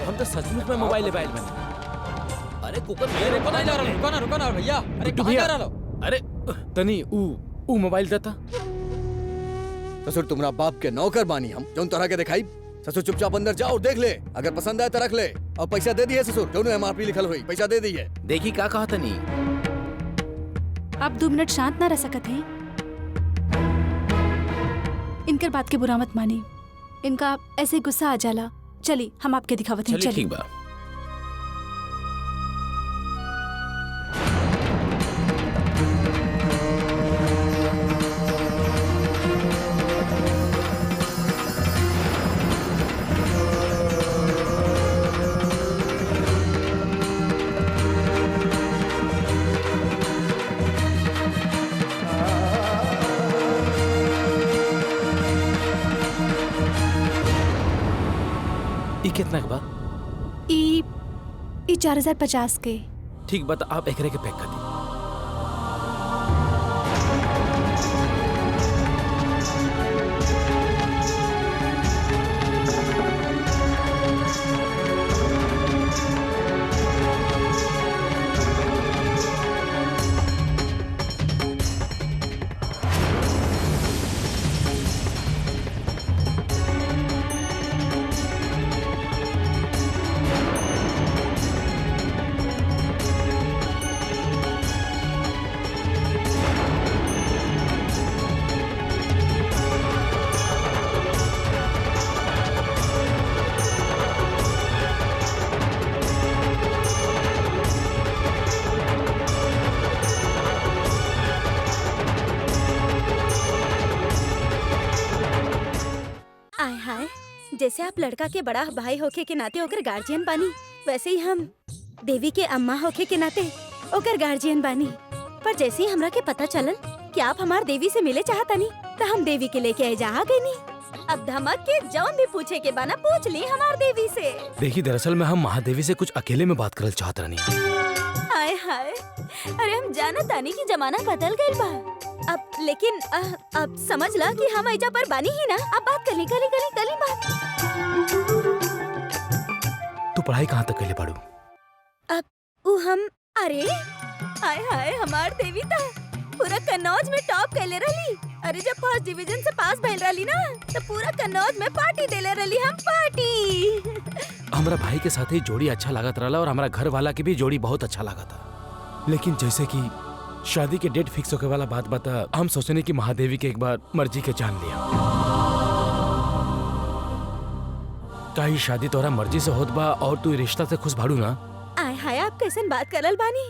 हम तो सचमुच में मोबाइल ले बने। अरे कुकर रुको ना भैया। अरे कहाँ जा रहा हो? अरे तनी ऊ मोबाइल देता। ससुर तुम्हारा बाप के नौकर बानी हम, जो तरह के दिखाई। ससुर चुपचाप अंदर जाओ और देख ले, अगर पसंद आए तो रख ले। और पैसा दे दिए ससुर, जो MRP लिखल हुई पैसा दे दिए। देखी क्या कहा तनी। आप 2 मिनट शांत ना रह सकत हैं। इनकर बात के बुरा मत मानी, इनका ऐसे गुस्सा आ जाला। चली हम आपके दिखावत हैं। चलिए चलिए ठीक बा। कितना के बा? ई 4050 के। ठीक बता, आप एकरे के पैक कर दी। जैसे आप लड़का के बड़ा भाई होके के नाते ओकर गार्जियन बानी, वैसे ही हम देवी के अम्मा होके के नाते ओकर गार्जियन बानी। पर जैसे ही हमरा के पता चलल कि आप हमार देवी से मिले चाहतनी, तो हम देवी के लेके आ जा गई नी। अब धमक के जौन भी पूछे के बाना पूछ ली हमार देवी से। देखिए दरअसल में हम महादेवी से कुछ अकेले में बात करल चाहत रहनी। हाय हाय, अरे हम जानत तानी कि जमाना बदल गइल बा अब, लेकिन अब समझ ला कि हम ऐजा पर बानी ही ना। अब बात कली बात। तू पढ़ाई कहाँ तक कैले पढ़ू? अब उ हम, अरे हाय हाय, हमार देवी था पूरा कन्नौज में टॉप कैले रही। अरे जब फर्स्ट डिवीजन से पास भइल रही ना, तो पूरा कन्नौज में पार्टी देले रही हम, पार्टी। हमारा भाई के साथ ही जोड़ी अच्छा लागत रहा और हमारा घर वाला की भी जोड़ी बहुत अच्छा लगा था। लेकिन जैसे कि शादी के डेट फिक्स होने वाला बात बता, हम सोचने की महादेवी के एक बार मर्जी के जान लिया। का ही शादी तोरा मर्जी से होत बा और तू रिश्ता से खुश भाड़ू ना? आय हाय, आप कैसन बात करल बानी?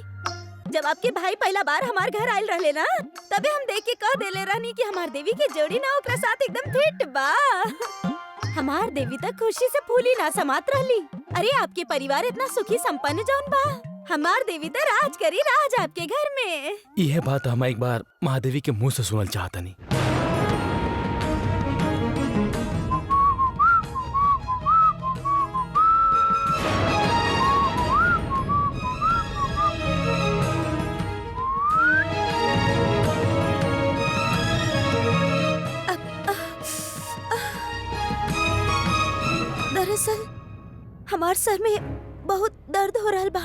जब आपके भाई पहला बार हमार घर आयल रहले ना, तबे हम देख के कह देले रहनी कि हमार देवी के जोड़ी ना ओकरा साथ एकदम फिट बा। हमार देवी तक खुशी से फूली ना समात रहली। अरे आपके परिवार इतना सुखी संपन्न जौन बा, हमार देवी तो राज करी राज आपके घर में। यह बात हम एक बार महादेवी के मुंह से सुनल चाहता नहीं। दरअसल हमार सर में बहुत दर्द हो रहा बा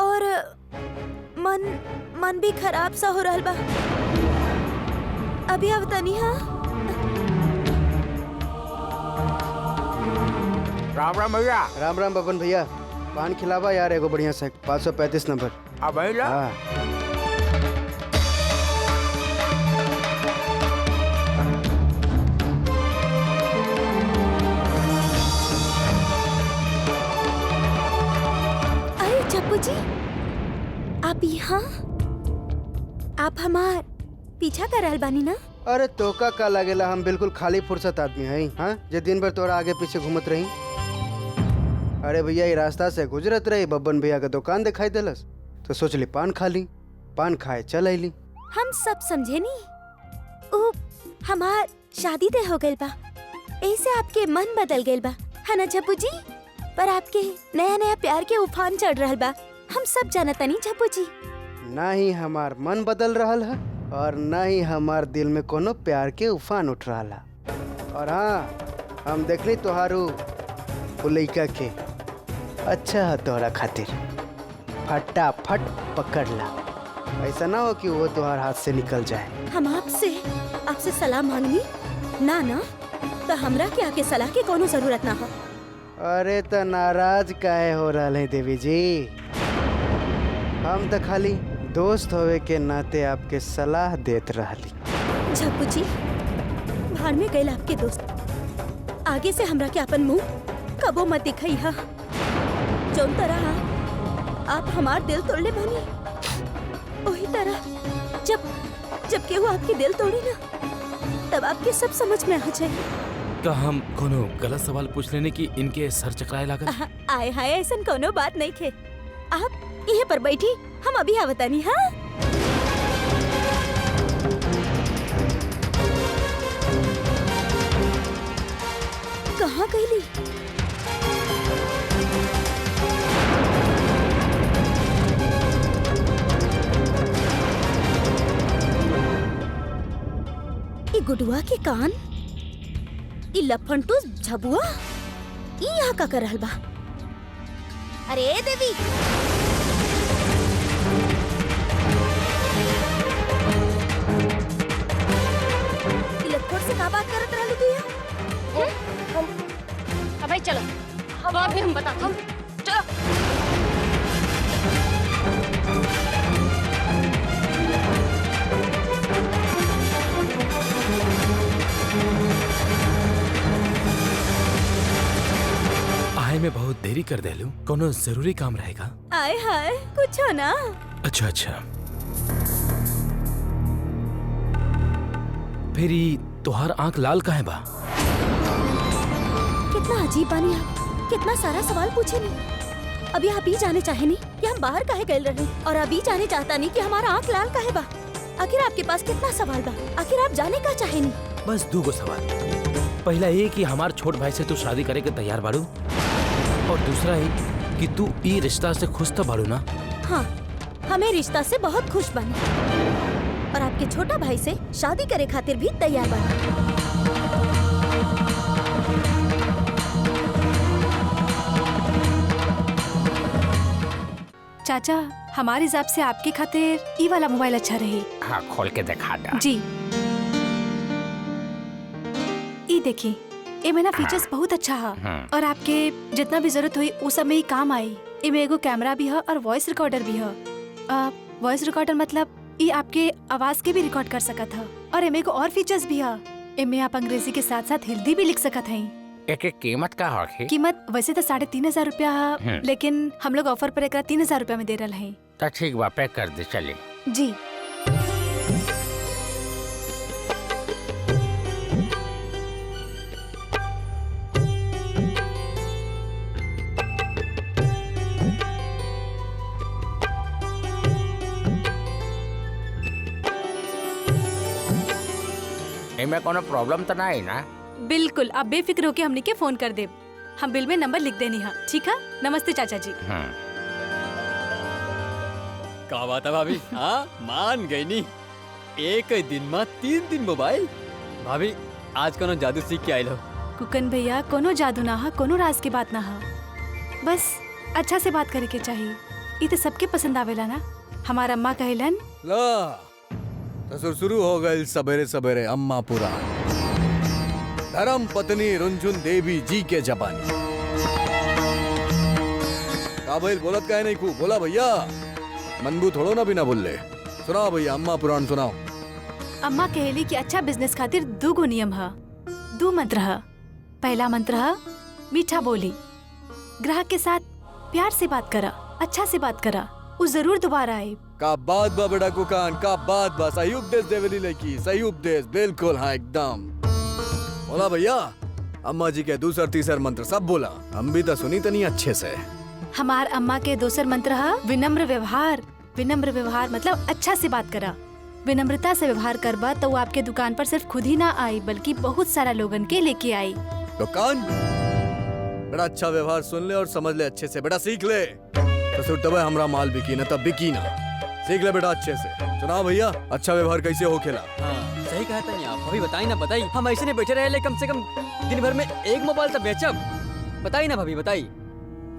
और मन भी खराब सा हो रहा बा। अभी आवतनी। हाँ, राम राम भैया। राम राम बबन भैया, पान खिलावा यार एगो बढ़िया सा 535 नंबर। अब हाँ। अरे चप्पू जी, आप यहाँ? आप हमार पीछा कर रहल बानी ना? अरे तोका का लगेला हम बिल्कुल खाली फुर्सत आदमी हई, हाँ जे दिन भर तोरा आगे पीछे घूमत रही। अरे भैया ये रास्ता से गुजरत रही, बब्बन भैया का दुकान दिखाई देलस तो सोचली पान खा ली, पान खाए चल आईली। हम सब समझे नी। ओ हमार शादी तय हो गइल बा, ऐसे आपके मन बदल गइल बा, है ना झप्पू जी? पर आपके नया नया प्यार के उफान चढ़ रहल बा, हम सब जानता नहीं झप्पू जी। ना ही हमार मन बदल रहल है और ना ही हमार दिल में कोनो प्यार के उफान उठ रहा है। और हाँ हम देखली तोहारू वो लइका के, अच्छा है तोहरा खातिर, फटाफट पकड़ ला, ऐसा ना हो कि वो तुम्हारे हाथ से निकल जाए। हम आपसे सलाह मांगनी ना ना, तो हमरा के आपके सलाह की कोनो जरूरत ना हो। अरे तो नाराज काहे हो रहा है देवी जी? हम तो खाली दोस्त होवे के नाते आपके सलाह देत रहली। झप्पू जी भाड़ में गए आपके दोस्त, आगे से हमरा के अपन मुंह कबो मत दिखाई हा। जोन तरह आप हमार दिल तोड़ले बानी, वही तरह जब केहू आपके दिल तोड़ी ना, तब आपके सब समझ में आ जाए। का हम कोनो गलत सवाल पूछ लेने की इनके सर चकराए लागल? आए हाय ऐसन कोनो बात नहीं थे। आप यहीं पर बैठी, हम अभी आवतानी। हाँ कहाँ गईली? ई गुडुआ के कान, ई लफंटूस झबुआ ई यहाँ का कर रहल बा? अरे देवी इलेक्ट्रोड से का बात करत रहलू तू यहाँ? अब भाई चलो, अब अभी हम बताते हैं। चलो आए में बहुत देरी कर देलू, कोनो जरूरी काम रहेगा? आए हाय कुछ हो ना। अच्छा अच्छा, फिर ई तोहार आंख लाल काहे बा? कितना अजीब बानी आप, कितना सारा सवाल पूछे नहीं। अभी आप ही जाने चाहे नहीं कि हम बाहर काहे गए रहे, और अभी जाने चाहता नहीं कि हमारा आंख लाल काहे बा। आखिर आपके पास कितना सवाल बा, आखिर आप जाने का चाहे नहीं? बस 2 सवाल। पहला ये कि हमार छोट भाई से तू शादी करे के तैयार बाड़ू, और दूसरा है कि तू ई रिश्ता से खुश तो बाड़ू ना? हाँ हमें रिश्ता से बहुत खुश बानी, और आपके छोटा भाई से शादी करे खातिर भी तैयार बानी। चाचा हमारे हिसाब से आपके खातिर ई वाला मोबाइल अच्छा रही। हाँ खोल के दिखा दा। जी ई देखी, ए में ना फीचर्स बहुत अच्छा है, और आपके जितना भी जरूरत हुई उस समय ही काम आई। इमे एगो कैमरा भी है और वॉइस रिकॉर्डर भी है। वॉइस रिकॉर्डर मतलब ये आपके आवाज के भी रिकॉर्ड कर सकत है, और इमे एगो और फीचर्स भी है। इमे आप अंग्रेजी के साथ साथ हिंदी भी लिख सकत हैं। एक कीमत का है? कीमत वैसे तो 3,500 रुपया है, लेकिन हम लोग ऑफर पर 3,000 रुपया में दे रहे हैं। तो ठीक बा, पैक कर दे चले। जी इनमें कोनो प्रॉब्लम तो नहीं ना? बिल्कुल, आप बेफिक्र होके हमने के फोन कर दे। हम बिल में नंबर लिख देनी है। ठीक है, नमस्ते चाचा जी। का बात है भाभी? हाँ मान गई नी, एक दिन में 3 दिन मोबाइल। भाभी आज कोनो जादू सीख के आइल हो? कुकन भैया कोनो जादू ना है, कोनो राज की बात ना है, बस अच्छा से बात करे के चाहिए। ये तो सबके पसंद आवेला ना। हमारा अम्मा कहलन ला तो शुरू हो गए सवेरे सवेरे अम्मा पुराण, धर्म पत्नी रुंझुन देवी जी के जबानी। का भाई बोलत काहे नहीं खूब बोला भैया, मनबू थोड़ो ना बिना बोल ले। सुनाओ भैया अम्मा पुराण सुनाओ। अम्मा कहली कि अच्छा बिजनेस खातिर 2 नियम है, 2 मंत्र है। पहला मंत्र है मीठा बोली, ग्राहक के साथ प्यार से बात करा, अच्छा से बात करा। वो जरूर दोबारा आए। का बात बा बड़ा कुकान, का बात बा। सही उपदेश देवेली लड़की, सही उपदेश, बिल्कुल हाँ एकदम। बोला भैया, अम्मा जी के दूसर तीसर मंत्र सब बोला, हम भी तो सुनी तो नहीं अच्छे से। हमार अम्मा के दोसर मंत्र है विनम्र व्यवहार। विनम्र व्यवहार मतलब अच्छा से बात करा। विनम्रता से व्यवहार करबा तो वो आपके दुकान पर सिर्फ खुद ही ना आई बल्कि बहुत सारा लोगन के लेके आई। दुकान बड़ा अच्छा व्यवहार सुन ले और समझ ले अच्छे से, बेटा सीख ले। ससुर तब हमरा माल बिकी ना तब बिकी ना, सीख ले बेटा अच्छे से। सुना भैया, अच्छा व्यवहार कैसे हो खेला। हाँ, सही कहा था आप। अभी बताई ना बताई, हम ऐसे नहीं बैठे रहे, कम से कम दिन भर में एक मोबाइल तो बेचब। बताई ना भाभी, बताई।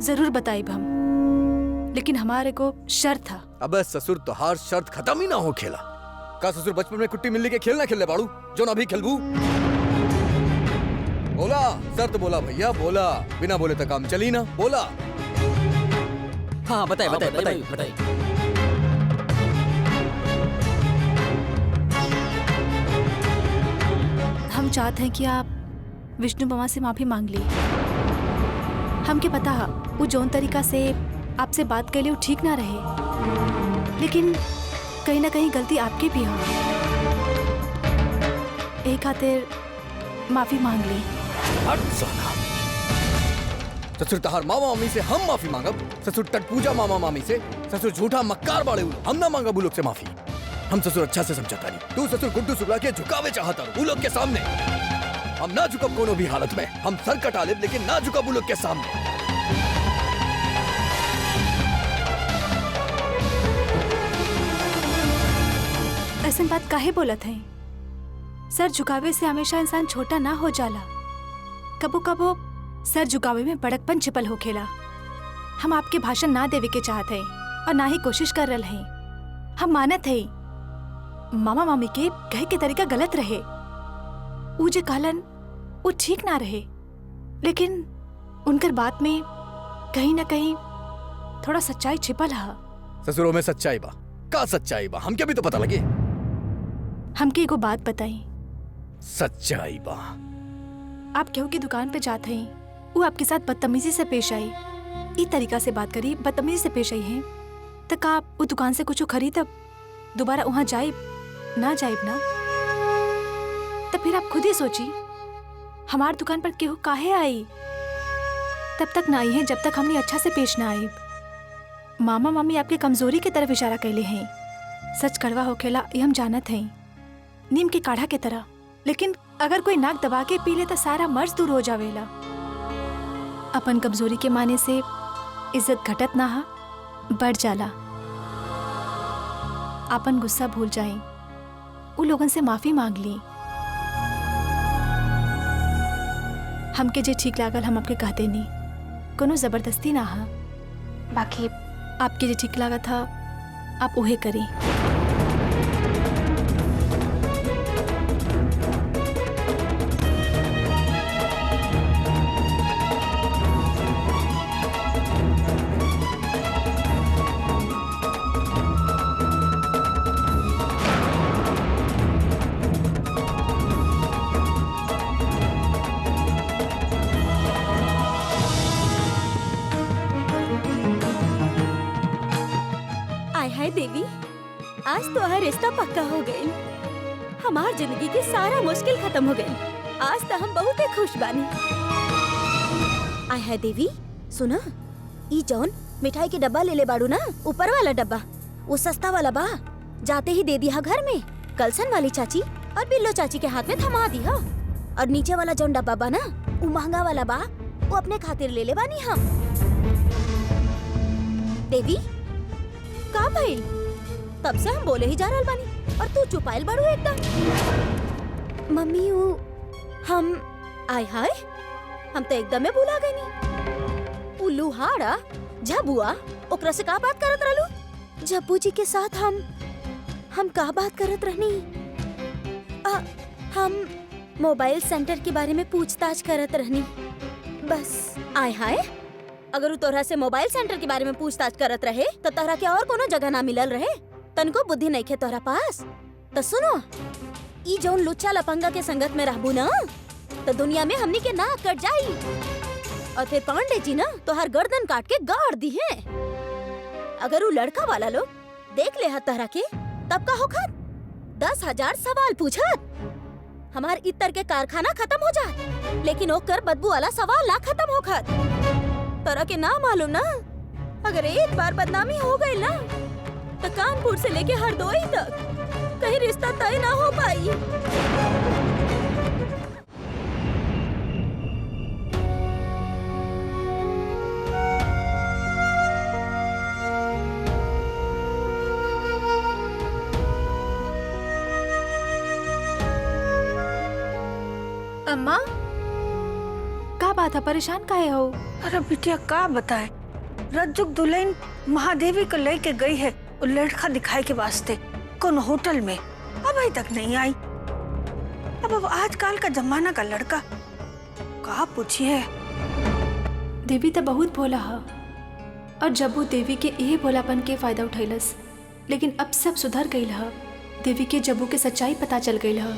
जरूर बताई हम, लेकिन हमारे को शर्त था। अबे ससुर तोहार शर्त खत्म ही ना हो खेला। का ससुर बचपन में कुट्टी मिलने के खेल ना खेले बाड़ू जो ना भी खेलबू। बोला शर्त, बोला भैया बोला, बिना बोले तो काम चली ना, बोला। हाँ बताई बताई बताई बताई। हम चाहते हैं कि आप विष्णु मामा से माफी मांग ली। हमके पता है वो जौन तरीका से आपसे बात के लिए वो ठीक ना रहे, लेकिन कहीं ना कहीं गलती आपकी भी हो। यही खातिर माफी मांग ली। हट साला। ससुर तहार मामा मामी से हम माफी मांगब, ससुर टटपूजा मामा मामी से, ससुर झूठा मक्कार बाड़े हम ना मांगब उ लोग से माफी। हम ससुर अच्छा से समझता नहीं, तू ससुर गुड्डू शुक्ला के झुकावे चाहता उ लोग के सामने। हम ना झुकब कोनो भी हालत में, हम सर कटा लेब लेकिन ना झुकब उ लोग के सामने। ऐसा बात काहे बोलत है? सर झुकावे से हमेशा इंसान छोटा ना हो जाला। कबो कबो सर झुकावे में बड़कपन छिपल हो खेला। हम आपके भाषण ना देवे के चाहते हैं और ना ही कोशिश कर रहे हैं। हम मानत है मामा मामी के कहे के तरीका गलत रहे, ऊ जे कहलन वो ठीक ना रहे, लेकिन उनकर बात में कहीं ना कहीं थोड़ा सच्चाई छिपल है। ससुरों में सच्चाई बा, का सच्चाई बा हमके भी तो पता लगे। हमके एगो बात बताई। सच्चाई बा, आप केहू की दुकान पे जाते हैं, वो आपके साथ बदतमीजी से पेश आई, इस तरीका से बात करी, बदतमीजी से पेश आई है, तो का आप वो दुकान से कुछ खरीदब, दोबारा वहां जाइब ना जाइब ना? तो फिर आप खुद ही सोची, हमार दुकान पर केहू काहे आई? तब तक ना आई है जब तक हमने अच्छा से पेश ना आइब। मामा मामी आपके कमजोरी की तरफ इशारा कैले हैं। सच कड़वा होखेला ये हम जानत हैं, नीम के काढ़ा के तरह, लेकिन अगर कोई नाक दबा के पी ले तो सारा मर्ज दूर हो जावेला। अपन कमजोरी के माने से इज्जत घटत ना हा, बढ़ जाला। अपन गुस्सा भूल जाए, उन लोगन से माफी मांग ली। हमके जे ठीक लागल हम आपके कहते नहीं, कोनो जबरदस्ती ना हा। बाकी आपके जे ठीक लागत था आप उहे करी। देवी, आज तो हर रिश्ता पक्का हो गई। हमार जिंदगी की सारा मुश्किल खत्म हो गई। आज तो हम बहुत ही खुश बानी। आय है देवी, सुना, ई जौन मिठाई के डब्बा ले ले बाड़ू ना, ऊपर वाला डब्बा, वो सस्ता वाला बा, जाते ही दे दिया घर में। कलसन वाली चाची और बिल्लो चाची के हाथ में थमा दिया। और नीचे वाला जौन डब्बा बा ना, वो महंगा वाला बा, वो अपने खातिर ले ले बानी हम। देवी का भइल? तब से हम बोले ही जा रहल बानी और तू चुपाइल बाड़ू एकदम। मम्मी वो हम आय हाय, हम तो एकदम में भूला गई। उल्लू हाड़ा झबुआ ओकरा से का बात करत रहलू? झब्बू जी के साथ हम का बात करत रहनी? हम मोबाइल सेंटर के बारे में पूछताछ करत रहनी बस। आय हाय, अगर तोहरा से मोबाइल सेंटर के बारे में पूछताछ करत रहे तो तोहरा के और कोनो जगह ना मिलल रहे? तनको बुद्धि नहीं खे तोहरा पास? तो सुनो, ई जौन लुच्चा लपंगा के संगत में रहबू ना, तो दुनिया में हमनी के नाक कट जाई और फिर पांडे जी ना तोहर गर्दन काट के गाड़ दी है। अगर वो लड़का वाला लोग देख ले तहरा के तब का होखत 10,000 सवाल पूछत। हमार इतर के कारखाना खत्म हो जाए, लेकिन ओकर बदबू वाला सवाल ना खत्म होखत। तोरा के ना मालूम ना, अगर एक बार बदनामी हो गई ना तो कानपुर से लेके हरदोई तक कहीं रिश्ता तय ना हो पाई। अम्मा का बात है, परेशान काहे हो? अरे बिटिया का बताए, रज्जुक दुल्हन महादेवी को लेके गई है वो लड़का दिखाए के वास्ते कौन होटल में, अब अभी तक नहीं आई। अब आजकल का जमाना का लड़का का पूछिए। देवी तो बहुत भोला है और जब वो देवी के ये भोलापन के फायदा उठैलस, लेकिन अब सब सुधर गई है। देवी के जब्बू के सच्चाई पता चल गई है।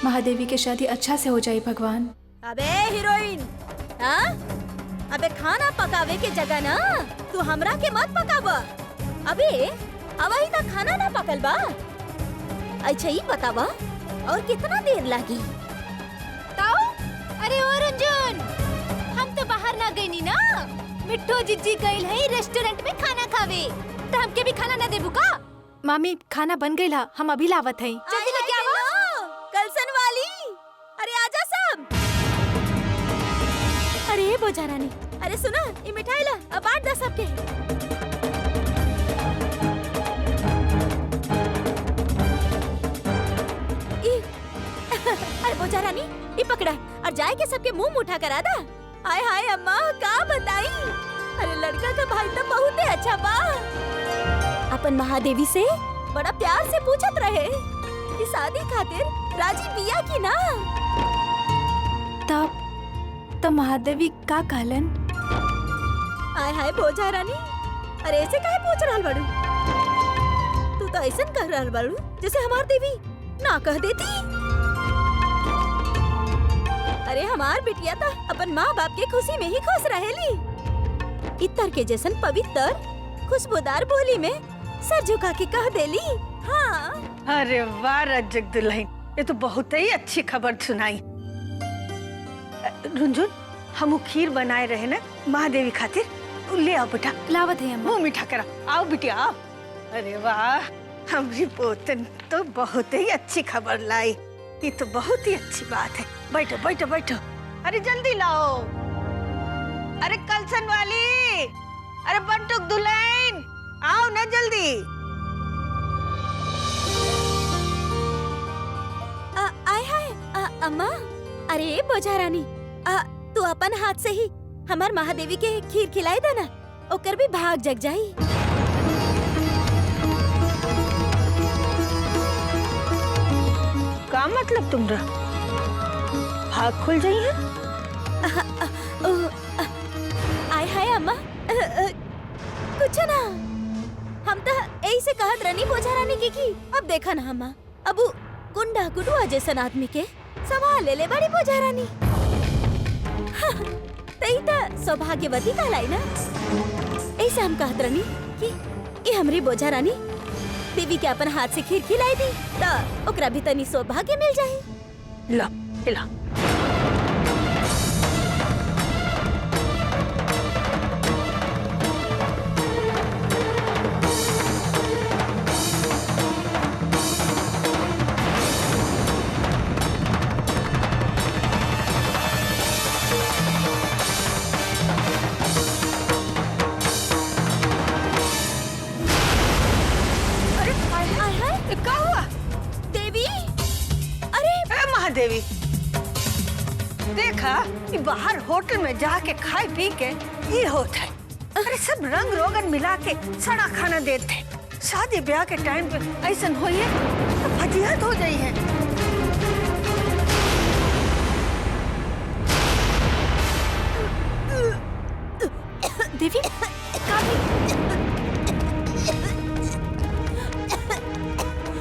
महादेवी के शादी अच्छा से हो जाए भगवान। अबे हीरोइन, हाँ? अबे खाना पकावे के जगह ना तू हमरा के मत पकावा। अबे अभी तक खाना ना पकल बा। अच्छा ही बतावा और कितना देर लगी? ताऊ, अरे ओ रंजन, हम तो बाहर ना गई नी ना। मिट्ठो जिज्जी गई है रेस्टोरेंट में खाना खावे, तो हमके भी खाना ना देबू का? मामी खाना बन गई ला, हम अभी लावत हैं। जल्दी लेके आओ। कलसन वाली, अरे आजा सब। अरे बोझा रानी, अरे सुना ये मिठाई ला, अब बांट दे सबके। अरे बोझा रानी ये पकड़ा और जाए के सबके मुंह मुठा करा दा। हाय हाय अम्मा का बताई, अरे लड़का का भाई तो बहुत ही अच्छा बा। अपन महादेवी से बड़ा प्यार से पूछत रहे कि शादी खातिर राजी बिया की ना। तब महादेवी का कहलन? हाय हाय बोझा रानी, अरे ऐसे काहे पूछ रहल बाड़ू? तू तो ऐसन कह रहल बाड़ू जैसे हमार देवी ना कह देती। अरे हमार बिटिया तो अपन माँ बाप के खुशी में ही खुश रहेली। इतर के जैसन पवित्र खुशबूदार बोली में सर झुका के कह देली। हाँ। अरे वाह रज्जुक दुल्हन, ये तो बहुत ही अच्छी खबर सुनाई। रुंझुन, हम खीर बनाए रहे ना महादेवी खातिर, ले आओ बेटा। लावत है अम्मा। मुंह मीठा करा, आओ बिटिया आओ। अरे वाह, हमारी पोतन तो बहुत ही अच्छी खबर लाई। ये तो बहुत ही अच्छी बात है। बैठो बैठो बैठो, अरे जल्दी लाओ। अरे कलसन वाली, अरे बंटुक दुल्हन, आओ ना जल्दी। आय हाय अम्मा, अरे बोझा रानी, तू अपन हाथ से ही हमार महादेवी के खीर खिलाई देना, ओकर भी भाग जग जाई। का मतलब तुमरा भाग खुल जाई है? आय हाय अम्मा, कुछ ना, हम तो ऐसे कहत रहनी बोझा रानी की अब देखा ना अम्मा, अब गुंडा गुडुआ जैसन आदमी के सवाल ले ले बड़ी बोझा रानी। तई तो सौभाग्यवती कहलाई ना। ऐसे हम कहत रहनी कि ये हमरी बोझा रानी देवी के अपन हाथ से खीर खिलाई दी तो ओकरा भी तनी सौभाग्य मिल जाए। ला खिला। देवी देखा, बाहर होटल में जाके खाए पी के ये होता है। अरे सब रंग रोगन मिला के सड़ा खाना देते। शादी ब्याह के टाइम पे ऐसा हो तो फजीहत हो गई है। देवी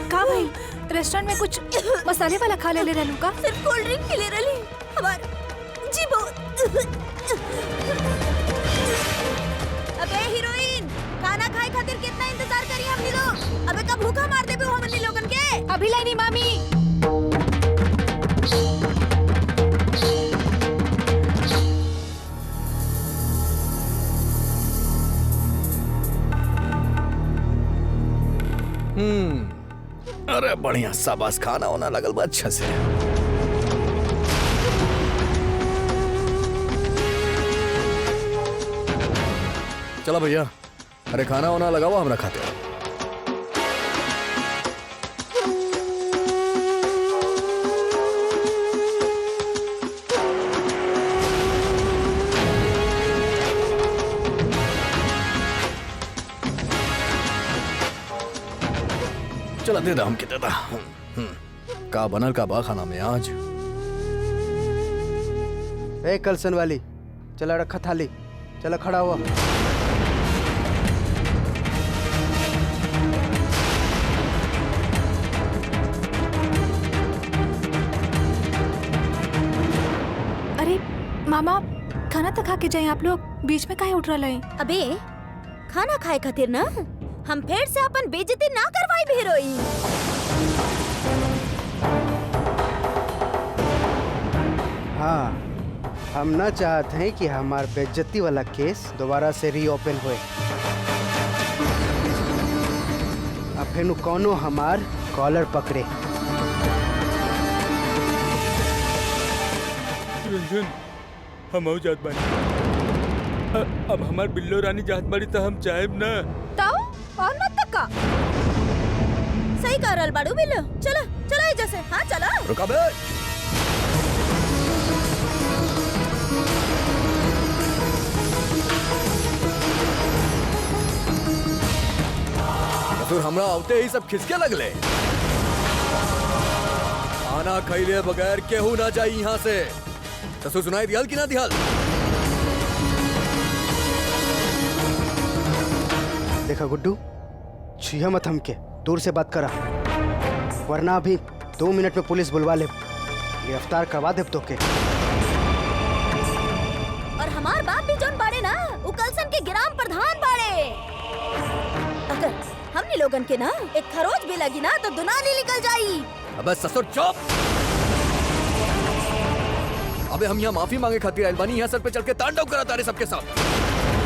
का भाई रेस्टोरेंट में कुछ मसाले वाला खा ले रहलू का? सिर्फ कोल्ड ड्रिंक पी ले रही हमार जी बहुत। अबे हीरोइन, अरे बढ़िया शाबाश, खाना होना लगल बा अच्छा से। चलो भैया, अरे खाना होना लगाओ, हमरा खाते हैं। चला दे दाम के देता। का बनल का बा खाना में आज? ए कलसन वाली, चला रखा थाली, चला खड़ा हुआ। अरे मामा, खाना तो खा के जाए आप लोग, बीच में काहे उठ रहा है? अबे खाना खाए खातिर ना हम फिर से अपन बेइज्जती ना करवाई भेरोई। हाँ, हम ना चाहते हैं कि हमार बेइज्जती वाला केस दोबारा से रीओपन होए। अब फिर कौनो हमार कॉलर पकड़े। रंजन, हम हो जात बानी। अब हमार बिल्लो रानी जात बाड़ी तो हम चाहेब ना। ताऊ और मत तका। सही कह रहल बाड़ू बिल्लो। चला चला जैसे। हाँ चला। रुका बे। तो हमरा आवते ही सब खिसके लगले। खाना खैले बगैर केहू ना जाई यहाँ से। ससुर सुनाई दियाल कि ना दियाल? देखा गुड्डू, छुइया मत हमके, दूर से बात करा, वरना अभी 2 मिनट में पुलिस बुलवा ले, गिरफ्तार करवा दे तो के। और हमार बाप भी जोन बाड़े ना, उ कलसन के ग्राम प्रधान बाड़े। अगर हमने लोगन के ना एक खरोच भी लगी ना तो दुनाली निकल जाई। अबे ससुर चुप। अबे हम यहाँ माफी मांगे खातिर आइल बानी, यहाँ सर पे चढ़ के तांडव करा तारे सबके साथ।